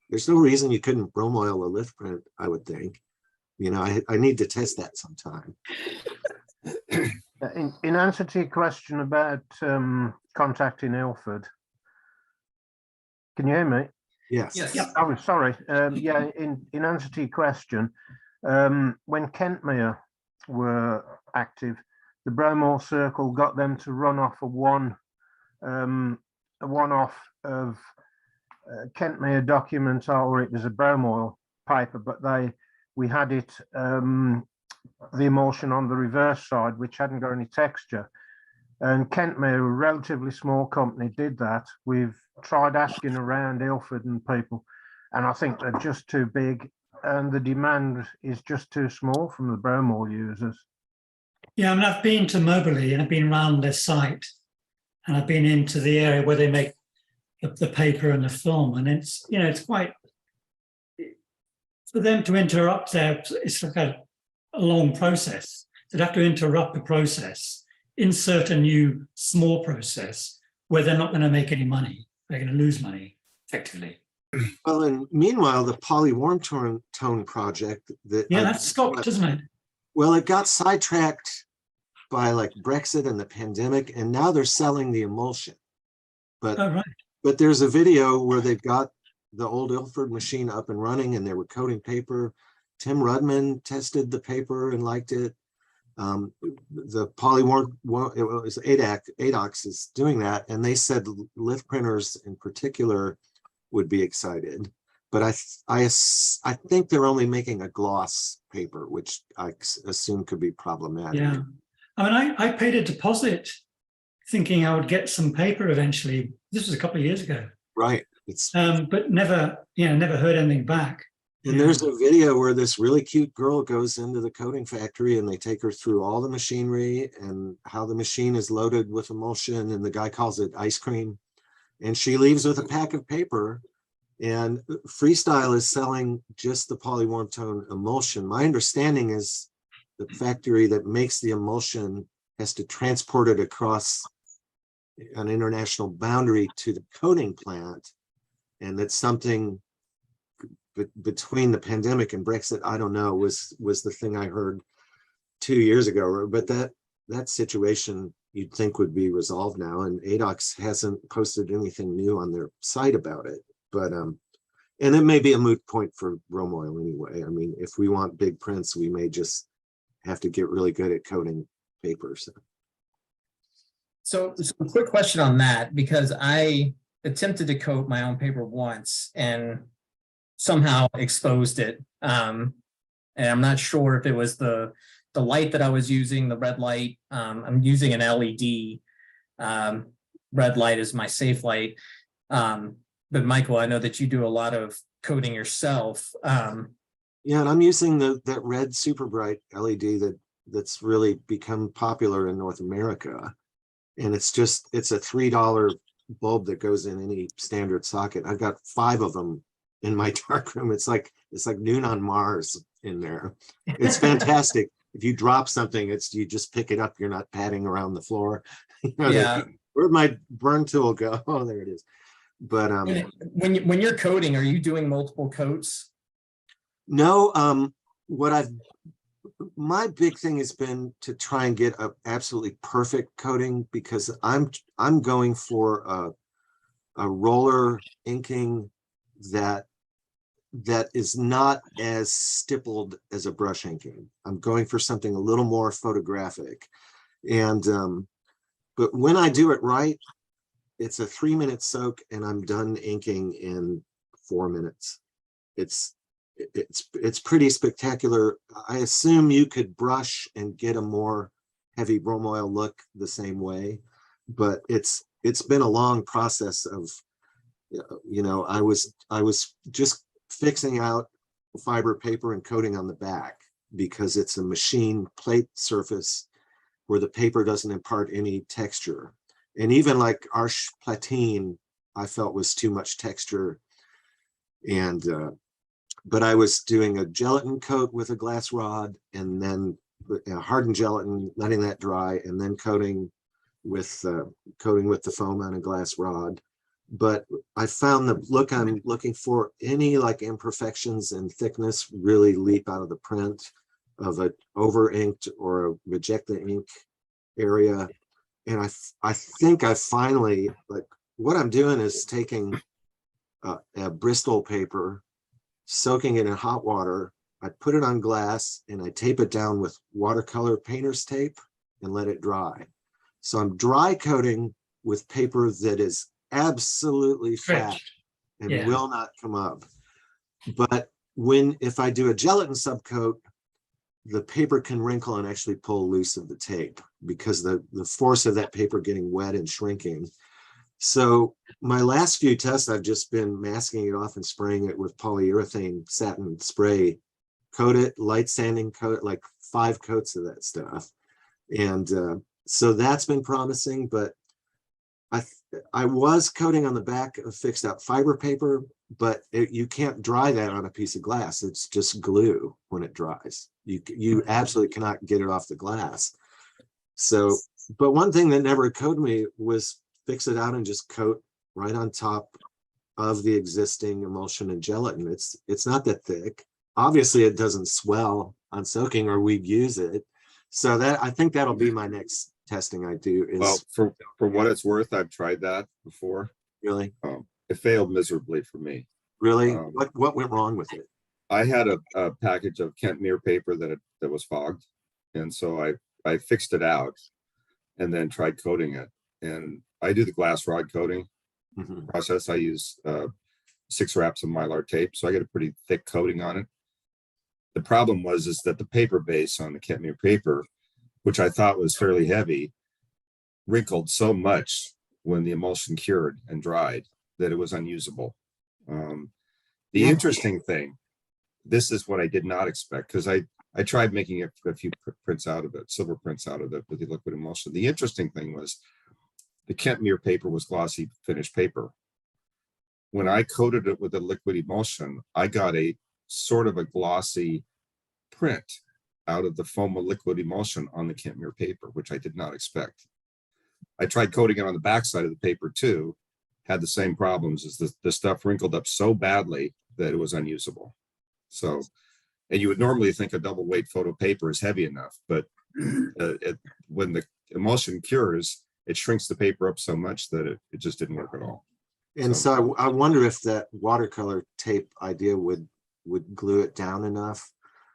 There's no reason you couldn't Bromoil a Lith print, I would think. You know, I need to test that sometime. In answer to your question about contacting Ilford, can you hear me? Yes. Yes. Oh, sorry. Yeah, in answer to your question, when Kentmere were active, the Bromoil Circle got them to run off a one-off of Kentmere document, or it was a Bromoil paper, but we had it the emulsion on the reverse side, which hadn't got any texture. And Kentmere, a relatively small company, did that. We've tried asking around Ilford and people, and I think they're just too big, and the demand is just too small from the Bromoil users. Yeah, I mean, I've been to Moberly and I've been around their site, and I've been into the area where they make the paper and the film, and it's, you know, it's quite, for them to interrupt there, it's like a long process. They'd have to interrupt the process, insert a new small process where they're not going to make any money. They're going to lose money, effectively. Well, and meanwhile, the poly warm tone project that that's stopped, isn't it? Well, it got sidetracked by like Brexit and the pandemic, and now they're selling the emulsion. But but there's a video where they've got the old Ilford machine up and running, and they were coating paper. Tim Rudman tested the paper and liked it. The polywarm, it was ADOX is doing that, and they said Lith printers in particular would be excited. But I think they're only making a gloss paper, which I assume could be problematic. Yeah, I mean, I paid a deposit thinking I would get some paper eventually. This was a couple of years ago. Right. But never heard anything back. And there's a video where this really cute girl goes into the coating factory and they take her through all the machinery and how the machine is loaded with emulsion, and the guy calls it ice cream. And she leaves with a pack of paper, and Freestyle is selling just the polywarm tone emulsion. My understanding is the factory that makes the emulsion has to transport it across an international boundary to the coating plant. And that's something between the pandemic and Brexit, I don't know, was the thing I heard 2 years ago. But that situation you'd think would be resolved now, and ADOX hasn't posted anything new on their site about it. But and it may be a moot point for Bromoil anyway. I mean, if we want big prints, we may just have to get really good at coating papers. So a quick question on that, because I attempted to coat my own paper once and somehow exposed it. And I'm not sure if it was the light that I was using, the red light. I'm using an LED. red light is my safe light. But Michael, I know that you do a lot of coding yourself. Yeah, and I'm using that red super bright LED that's really become popular in North America. And it's a $3 bulb that goes in any standard socket. I've got 5 of them in my darkroom. It's like noon on Mars in there. It's fantastic. If you drop something, you just pick it up. You're not padding around the floor. Yeah. Where'd my burn tool go? Oh, there it is. But when you're coding, are you doing multiple coats? no, my big thing has been to try and get a absolutely perfect coating, because I'm going for a roller inking that is not as stippled as a brush inking. I'm going for something a little more photographic. And but when I do it right, it's a 3-minute soak and I'm done inking in 4 minutes. It's pretty spectacular. I assume you could brush and get a more heavy bromoil look the same way, but it's been a long process of, I was just fixing out fiber paper and coating on the back, because it's a machine plate surface where the paper doesn't impart any texture. And even like Arche Platine, I felt was too much texture. And but I was doing a gelatin coat with a glass rod, and then hardened gelatin, letting that dry, and then coating with the foam on a glass rod. But I found the look I'm looking for, any like imperfections in thickness, really leap out of the print of an over inked or a rejected ink area. And I think I finally, like, what I'm doing is taking a Bristol paper, soaking it in hot water. I put it on glass and I tape it down with watercolor painter's tape and let it dry. So I'm dry coating with paper that is absolutely fat Stretched. and Yeah. will not come up. But if I do a gelatin subcoat, the paper can wrinkle and actually pull loose of the tape, because the force of that paper getting wet and shrinking. So my last few tests, I've just been masking it off and spraying it with polyurethane satin spray, coat it, light sanding, coat it, like 5 coats of that stuff. And so that's been promising. But I was coating on the back of fixed out fiber paper, but you can't dry that on a piece of glass. It's just glue when it dries. You absolutely cannot get it off the glass. So, but one thing that never occurred to me was fix it out and just coat right on top of the existing emulsion and gelatin. It's not that thick. Obviously it doesn't swell on soaking, or we'd use it. So I think that'll be my next testing I do. Well, for what it's worth, I've tried that before. Really? It failed miserably for me. Really? What went wrong with it? I had a package of Kent Mere paper that was fogged, and so I fixed it out and then tried coating it. And I do the glass rod coating process. I use 6 wraps of Mylar tape, so I get a pretty thick coating on it. The problem was that the paper base on the Kent Mere paper, which I thought was fairly heavy, wrinkled so much when the emulsion cured and dried that it was unusable. The interesting thing, this is what I did not expect, because I tried making a few prints out of it, silver prints out of it with the liquid emulsion. The interesting thing was the Kent Mere paper was glossy finished paper. When I coated it with the liquid emulsion, I got a sort of a glossy print out of the foam of liquid emulsion on the Kent Mere paper, which I did not expect. I tried coating it on the backside of the paper too, had the same problems, as the stuff wrinkled up so badly that it was unusable. So, and you would normally think a double weight photo paper is heavy enough, but when the emulsion cures, it shrinks the paper up so much that it just didn't work at all. And so I wonder if that watercolor tape idea would glue it down enough.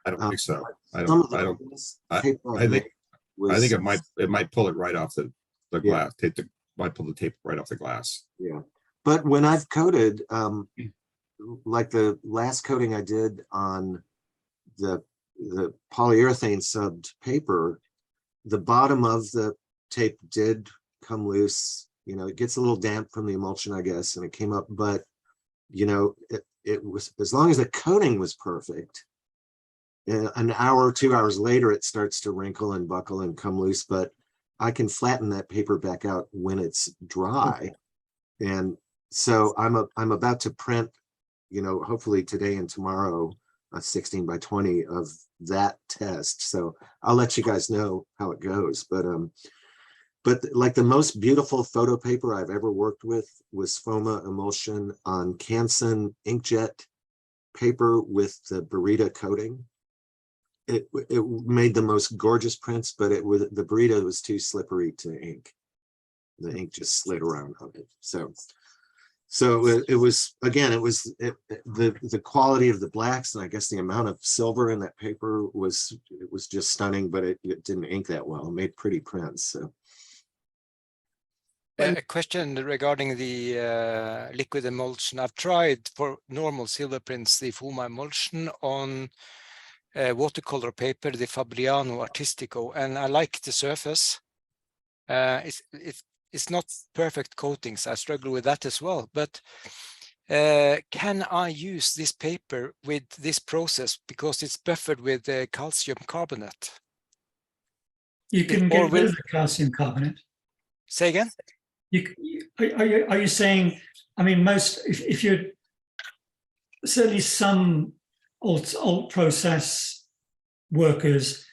I don't think so. I think it might pull it right off the glass. Might pull the tape right off the glass. Yeah, but when I've coated, like the last coating I did on the polyurethane subbed paper, the bottom of the tape did come loose, you know, it gets a little damp from the emulsion, I guess, and it came up, but you know, it was, as long as the coating was perfect, an hour or 2 hours later, it starts to wrinkle and buckle and come loose, but I can flatten that paper back out when it's dry. And so I'm about to print, you know, hopefully today and tomorrow, a 16 by 20 of that test. So I'll let you guys know how it goes. But like the most beautiful photo paper I've ever worked with was FOMA emulsion on Canson inkjet paper with the Burita coating. It made the most gorgeous prints, but the Burita was too slippery to ink. The ink just slid around on it. So it was, again, the quality of the blacks, and I guess the amount of silver in that paper was just stunning, but it didn't ink that well. It made pretty prints. So. A question regarding the liquid emulsion. I've tried for normal silver prints the FOMA emulsion on watercolor paper, the Fabriano Artistico, and I like the surface. It's not perfect coatings. I struggle with that as well. But can I use this paper with this process because it's buffered with calcium carbonate? You can get rid of the calcium carbonate. Say again? Are you saying, I mean, if you're, certainly some alt process workers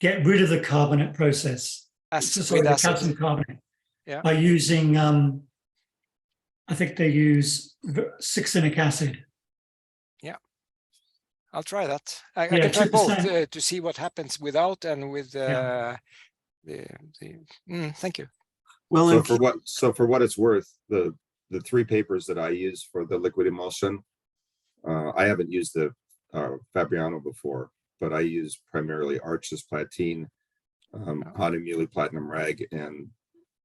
get rid of the carbonate process. The calcium carbonate. Yeah. By using, I think they use succinic acid. Yeah, I'll try that. I can try both to see what happens without and with thank you. Well, so for what it's worth, the 3 papers that I use for the liquid emulsion, I haven't used the Fabriano before, but I use primarily Arches Platine, Hahnemühle Platinum Rag, and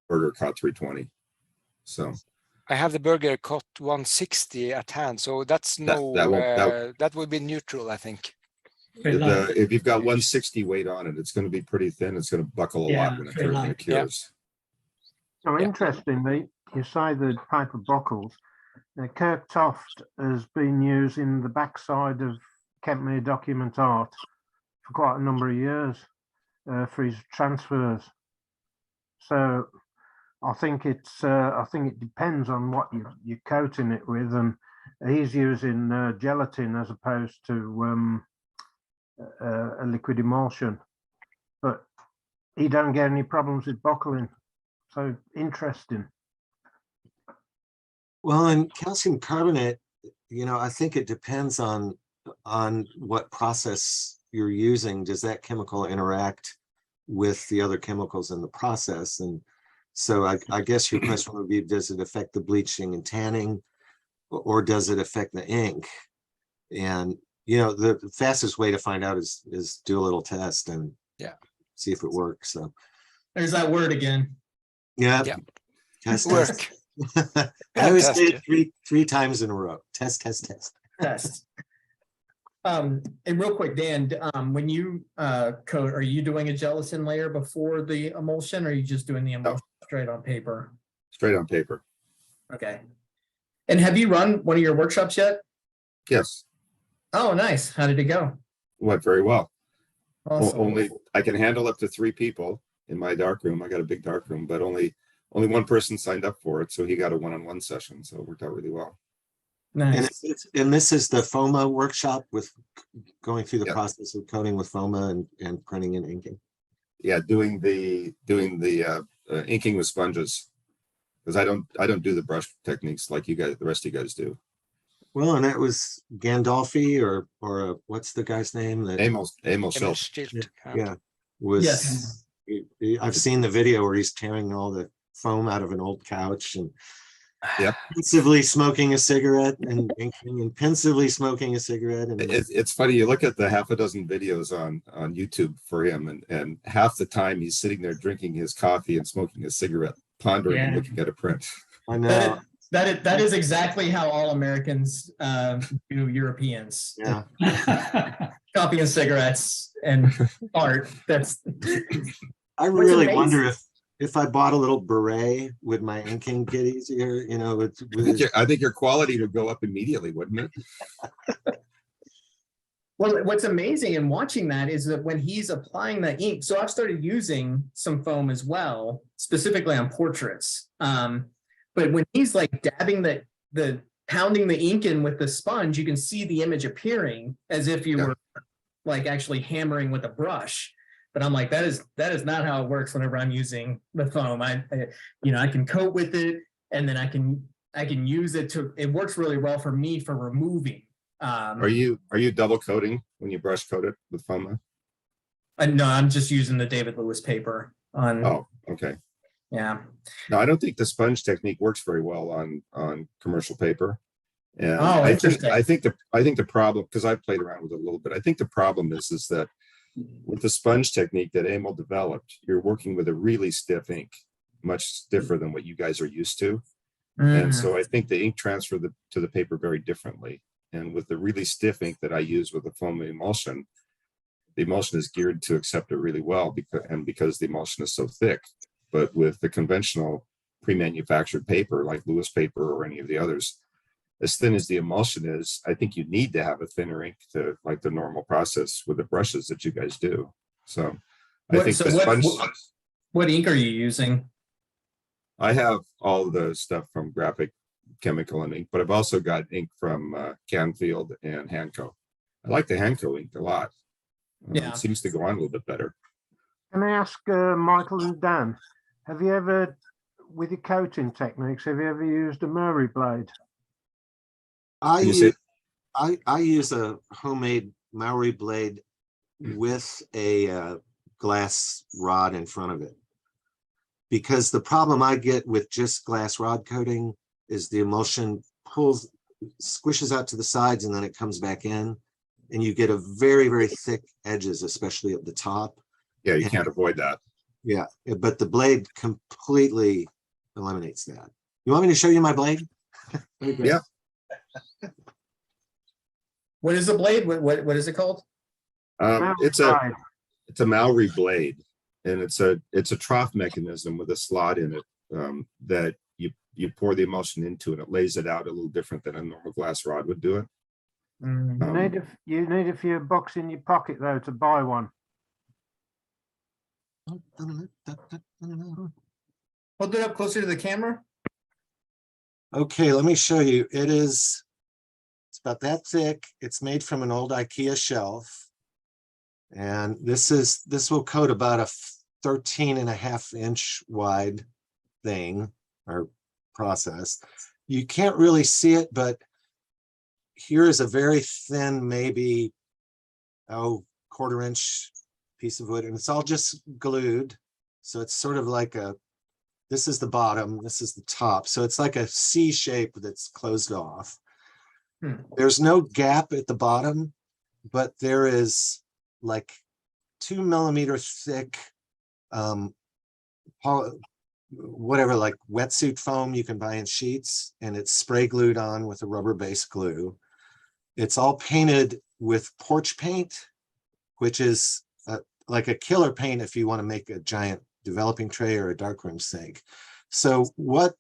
Burger Cot 320. So I have the Burger Cot 160 at hand, so that's that would be neutral, I think. If you've got 160 weight on it, it's going to be pretty thin. It's going to buckle a lot when it cures. So interestingly, you say the paper buckles. Kirk Toft has been using the backside of Kentmere document art for quite a number of years for his transfers. So I think it depends on what you're coating it with, and he's using gelatin as opposed to a liquid emulsion, but he don't get any problems with buckling. So interesting. Well, and calcium carbonate, you know, I think it depends on what process you're using. Does that chemical interact with the other chemicals in the process? And so I guess your question would be, does it affect the bleaching and tanning, or does it affect the ink? And, you know, the fastest way to find out is do a little test and see if it works. So there's that word again. Yeah. Test. I always say it three times in a row. Test. And real quick, Dan, when you coat, are you doing a gelatin layer before the emulsion, or are you just doing the emulsion straight on paper? Straight on paper. Okay. And have you run one of your workshops yet? Yes. Oh, nice. How did it go? Went very well. Awesome. Only I can handle up to 3 people in my dark room. I got a big dark room, but only one person signed up for it, so he got a one-on-one session. So it worked out really well. Nice. And this is the FOMA workshop with going through the process of coating with FOMA and printing and inking. Yeah, doing the inking with sponges, because I don't do the brush techniques like you guys, the rest of you guys do. Well, and that was Gandolfi or what's the guy's name? That Emil Schilt. Yeah, was. I've seen the video where he's tearing all the foam out of an old couch and pensively smoking a cigarette and inking and pensively smoking a cigarette. And it's funny, you look at the half a dozen videos on YouTube for him, and half the time he's sitting there drinking his coffee and smoking a cigarette, pondering and looking at a print. I know. That is exactly how all Americans do Europeans. Yeah. Coffee and cigarettes and art. I really wonder if I bought a little beret, would my inking get easier? You know, I think your quality would go up immediately, wouldn't it? Well, what's amazing in watching that is that when he's applying the ink, so I've started using some foam as well, specifically on portraits. But when he's like dabbing the pounding the ink in with the sponge, you can see the image appearing as if you were like actually hammering with a brush. But I'm like, that is not how it works whenever I'm using the foam. I can coat with it, and then I can use it to. It works really well for me for removing. Are you double coating when you brush coat it with foam? No, I'm just using the David Lewis paper on. Oh, okay. Yeah. No, I don't think the sponge technique works very well on commercial paper. And Oh, I interesting. think the problem, because I've played around with it a little bit, I think the problem is that with the sponge technique that Emil developed, you're working with a really stiff ink, much stiffer than what you guys are used to. And so I think the ink transfer to the paper very differently. And with the really stiff ink that I use with the foam emulsion, the emulsion is geared to accept it really well because the emulsion is so thick. But with the conventional pre-manufactured paper like Lewis paper or any of the others, as thin as the emulsion is, I think you need to have a thinner ink to like the normal process with the brushes that you guys do. So I think the sponge. What ink are you using? I have all the stuff from Graphic Chemical and ink, but I've also got ink from Canfield and Hanco. I like the Hanco ink a lot. Yeah. It seems to go on a little bit better. Can I ask Michael and Dan, have you ever, with your coating techniques, have you ever used a Murray blade? I use a homemade Maori blade with a glass rod in front of it. Because the problem I get with just glass rod coating is the emulsion squishes out to the sides and then it comes back in. And you get a very, very thick edges, especially at the top. Yeah, you can't avoid that. Yeah, but the blade completely eliminates that. You want me to show you my blade? Yeah. What is the blade? What is it called? It's a Maori blade, and it's a trough mechanism with a slot in it that you pour the emulsion into, and it lays it out a little different than a normal glass rod would do it. You need a few bucks in your pocket though to buy one. Hold it up closer to the camera. Okay, let me show you. It's about that thick. It's made from an old IKEA shelf. And this will coat about a 13.5-inch wide thing or process. You can't really see it, but here is a very thin, maybe, 1/4-inch piece of wood, and it's all just glued. So it's sort of like this is the bottom, this is the top. So it's like a C shape that's closed off. There's no gap at the bottom, but there is like 2 millimeter thick, whatever, like wetsuit foam you can buy in sheets, and it's spray glued on with a rubber-based glue. It's all painted with porch paint, which is like a killer paint if you want to make a giant developing tray or a darkroom sink. So what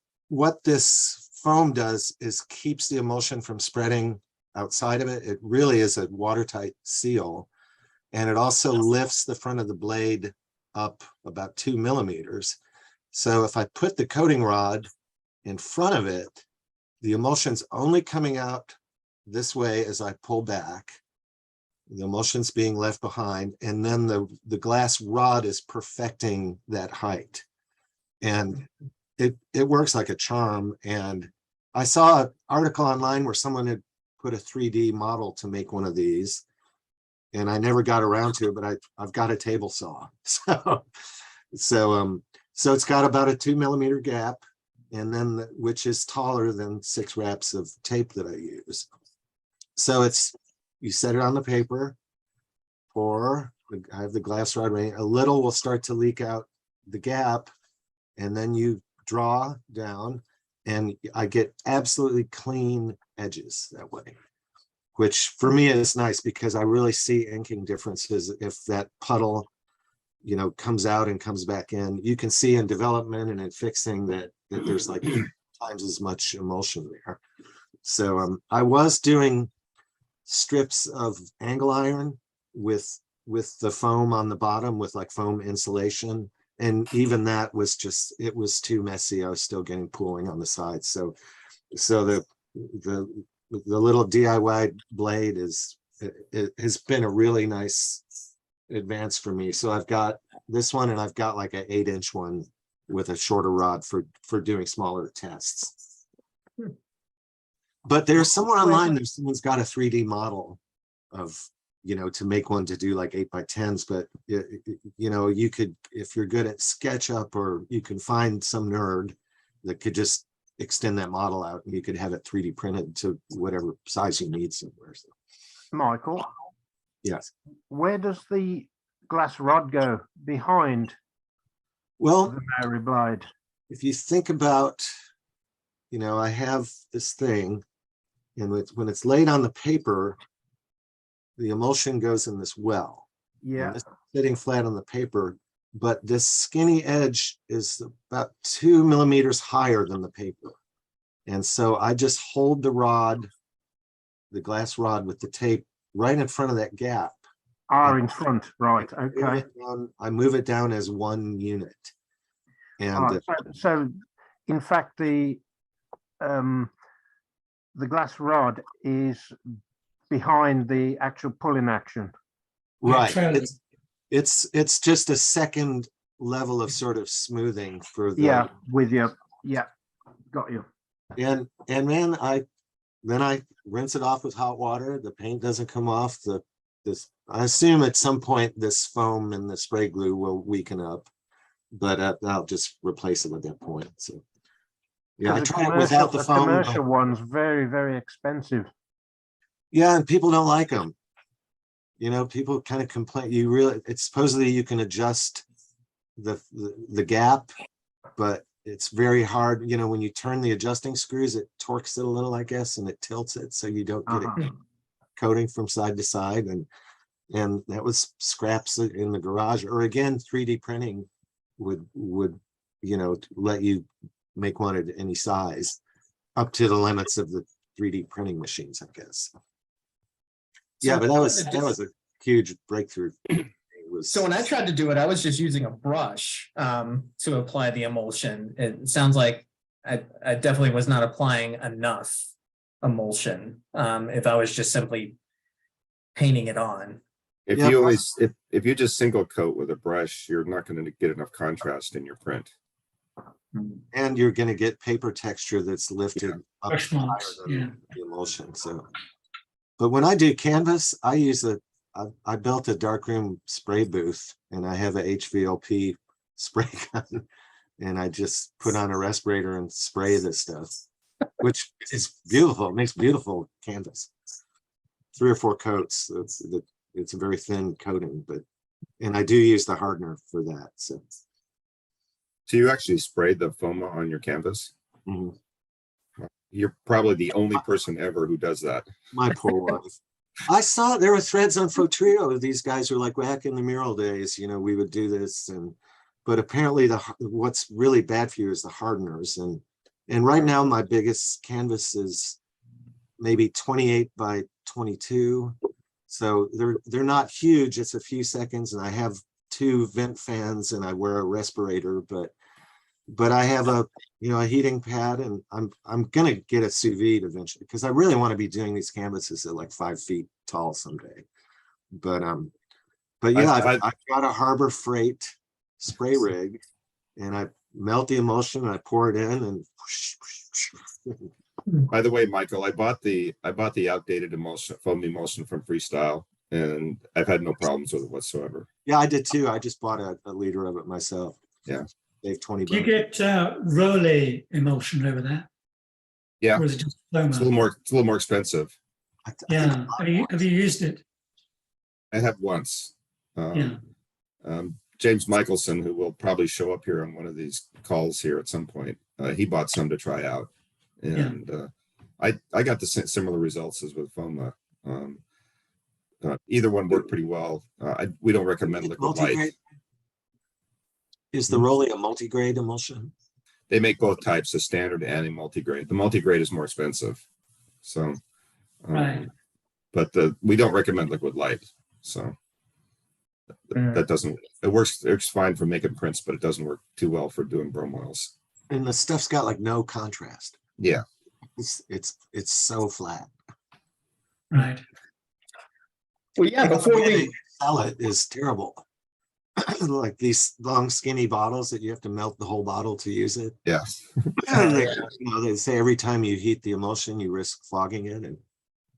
this foam does is keeps the emulsion from spreading outside of it. It really is a watertight seal. And it also lifts the front of the blade up about 2 millimeters. So if I put the coating rod in front of it, the emulsion's only coming out this way as I pull back. The emulsion's being left behind, and then the glass rod is perfecting that height. And it works like a charm. And I saw an article online where someone had put a 3D model to make one of these, and I never got around to it, but I've got a table saw. So it's got about a 2 millimeter gap, and then which is taller than 6 wraps of tape that I use. So you set it on the paper, I have the glass rod right, a little will start to leak out the gap, and then you draw down, and I get absolutely clean edges that way, which for me is nice because I really see inking differences if that puddle comes out and comes back in. You can see in development and in fixing that there's like 8 times as much emulsion there. So I was doing strips of angle iron with the foam on the bottom with like foam insulation. And even that was it was too messy. I was still getting pooling on the sides. So the little DIY blade it has been a really nice advance for me. So I've got this one and I've got like an 8-inch one with a shorter rod for doing smaller tests. But there's somewhere online, someone's got a 3D model of, to make one to do like 8x10s, but you could, if you're good at SketchUp, or you can find some nerd that could just extend that model out and you could have it 3D printed to whatever size you need somewhere. So. Michael, Yes. where does the glass rod go behind Well, the Mary blade? if you think about, I have this thing, and when it's laid on the paper, the emulsion goes in this well. Yeah. And this is sitting flat on the paper, but this skinny edge is about 2 millimeters higher than the paper. And so I just hold the glass rod with the tape right in front of that gap. In front, right? Okay. I move it down as one unit. And so in fact, the glass rod is behind the actual pulling action. right, it's just a second level of sort of smoothing for the with you. Yeah, got you. and man, I rinse it off with hot water. The paint doesn't come off. I assume at some point this foam and the spray glue will weaken up, but I'll just replace it at that point. So yeah, I try it without the foam. Commercial one's very, very expensive. Yeah, and people don't like them. People kind of complain. It's supposedly you can adjust the gap, but it's very hard. When you turn the adjusting screws, it torques it a little, I guess, and it tilts it so you don't get it coating from side to side. And that was scraps in the garage. Or again, 3D printing would let you make one at any size up to the limits of the 3D printing machines, I guess. Yeah, but that was a huge breakthrough. So when I tried to do it, I was just using a brush to apply the emulsion. It sounds like I definitely was not applying enough emulsion if I was just simply painting it on. If you just single coat with a brush, you're not going to get enough contrast in your print. And you're going to get paper texture that's lifted up higher than the emulsion. So, but when I do canvas, I built a darkroom spray booth, and I have a HVLP spray gun, and I just put on a respirator and spray this stuff, which is beautiful. It makes beautiful canvas. 3 or 4 coats. It's a very thin coating, and I do use the hardener for that. So you actually sprayed the foam on your canvas? Mm-hmm. You're probably the only person ever who does that. My poor wife. I saw there were threads on Fotrio. These guys were like, back in the mural days, we would do this, but apparently what's really bad for you is the hardeners. And right now my biggest canvas is maybe 28 by 22. So they're not huge. It's a few seconds, and I have 2 vent fans, and I wear a respirator, but I have a heating pad, and I'm gonna get a sous vide eventually, because I really want to be doing these canvases at like 5 feet tall someday. But yeah, I've got a Harbor Freight spray rig, and I melt the emulsion, and I pour it in, and by the way, Michael, I bought the outdated foam emulsion from Freestyle, and I've had no problems with it whatsoever. Yeah, I did too. I just bought a liter of it myself. Yeah. Save 20 bucks. Do you get Rolly emulsion over there? Yeah. Or is it just It's a little more expensive. Yeah. Have you used it? I have once. James Michelson, who will probably show up here on one of these calls here at some point, he bought some to try out, and I got the similar results as with foam. Either one worked pretty well. We don't recommend liquid light. Is the Rolly a multi-grade emulsion? They make both types, a standard and a multi-grade. The multi-grade is more expensive. So, Right. but we don't recommend liquid light. So that doesn't, it works fine for making prints, but it doesn't work too well for doing bromoils. And the stuff's got like no contrast. Yeah. It's so flat. Right. Well, yeah, before The way we, they sell it is terrible. Like these long skinny bottles that you have to melt the whole bottle to use it. Yeah. They say every time you heat the emulsion, you risk fogging it. And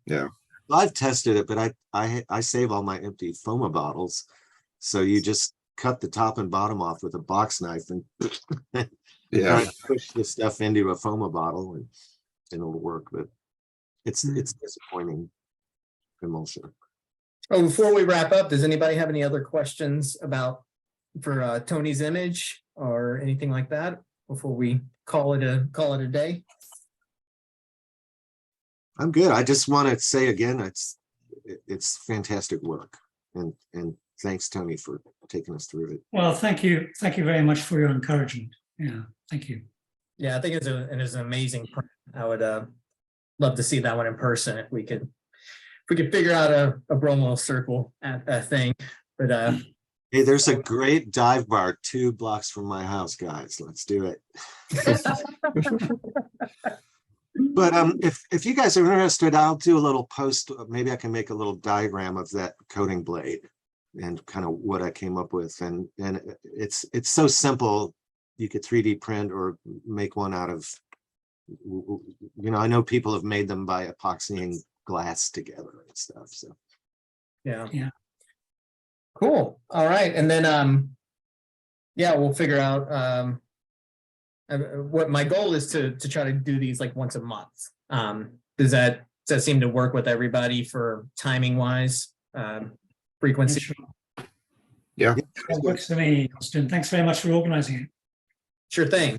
Yeah. I've tested it, but I save all my empty FOMA bottles. So you just cut the top and bottom off with a box knife and Yeah. push the stuff into a FOMA bottle and it'll work. But it's disappointing emulsion. oh, before we wrap up, does anybody have any other questions for Tony's image or anything like that before we call it a day? I'm good. I just want to say again, it's fantastic work. And thanks, Tony, for taking us through it. Well, thank you. Thank you very much for your encouragement. Yeah, thank you. Yeah, I think it is an amazing print. I would love to see that one in person if we could figure out a Bromoil circle at a thing. But Hey, there's a great dive bar 2 blocks from my house, guys. Let's do it. But if you guys are interested, I'll do a little post. Maybe I can make a little diagram of that coating blade and kind of what I came up with. And it's so simple. You could 3D print or make one out of, I know people have made them by epoxying glass together and stuff. So yeah. Cool. All right. And then yeah, we'll figure out what my goal is to try to do these like once a month. Does that seem to work with everybody for timing wise, frequency? Yeah. That works for me, Austin. Thanks very much for organizing it. Sure thing.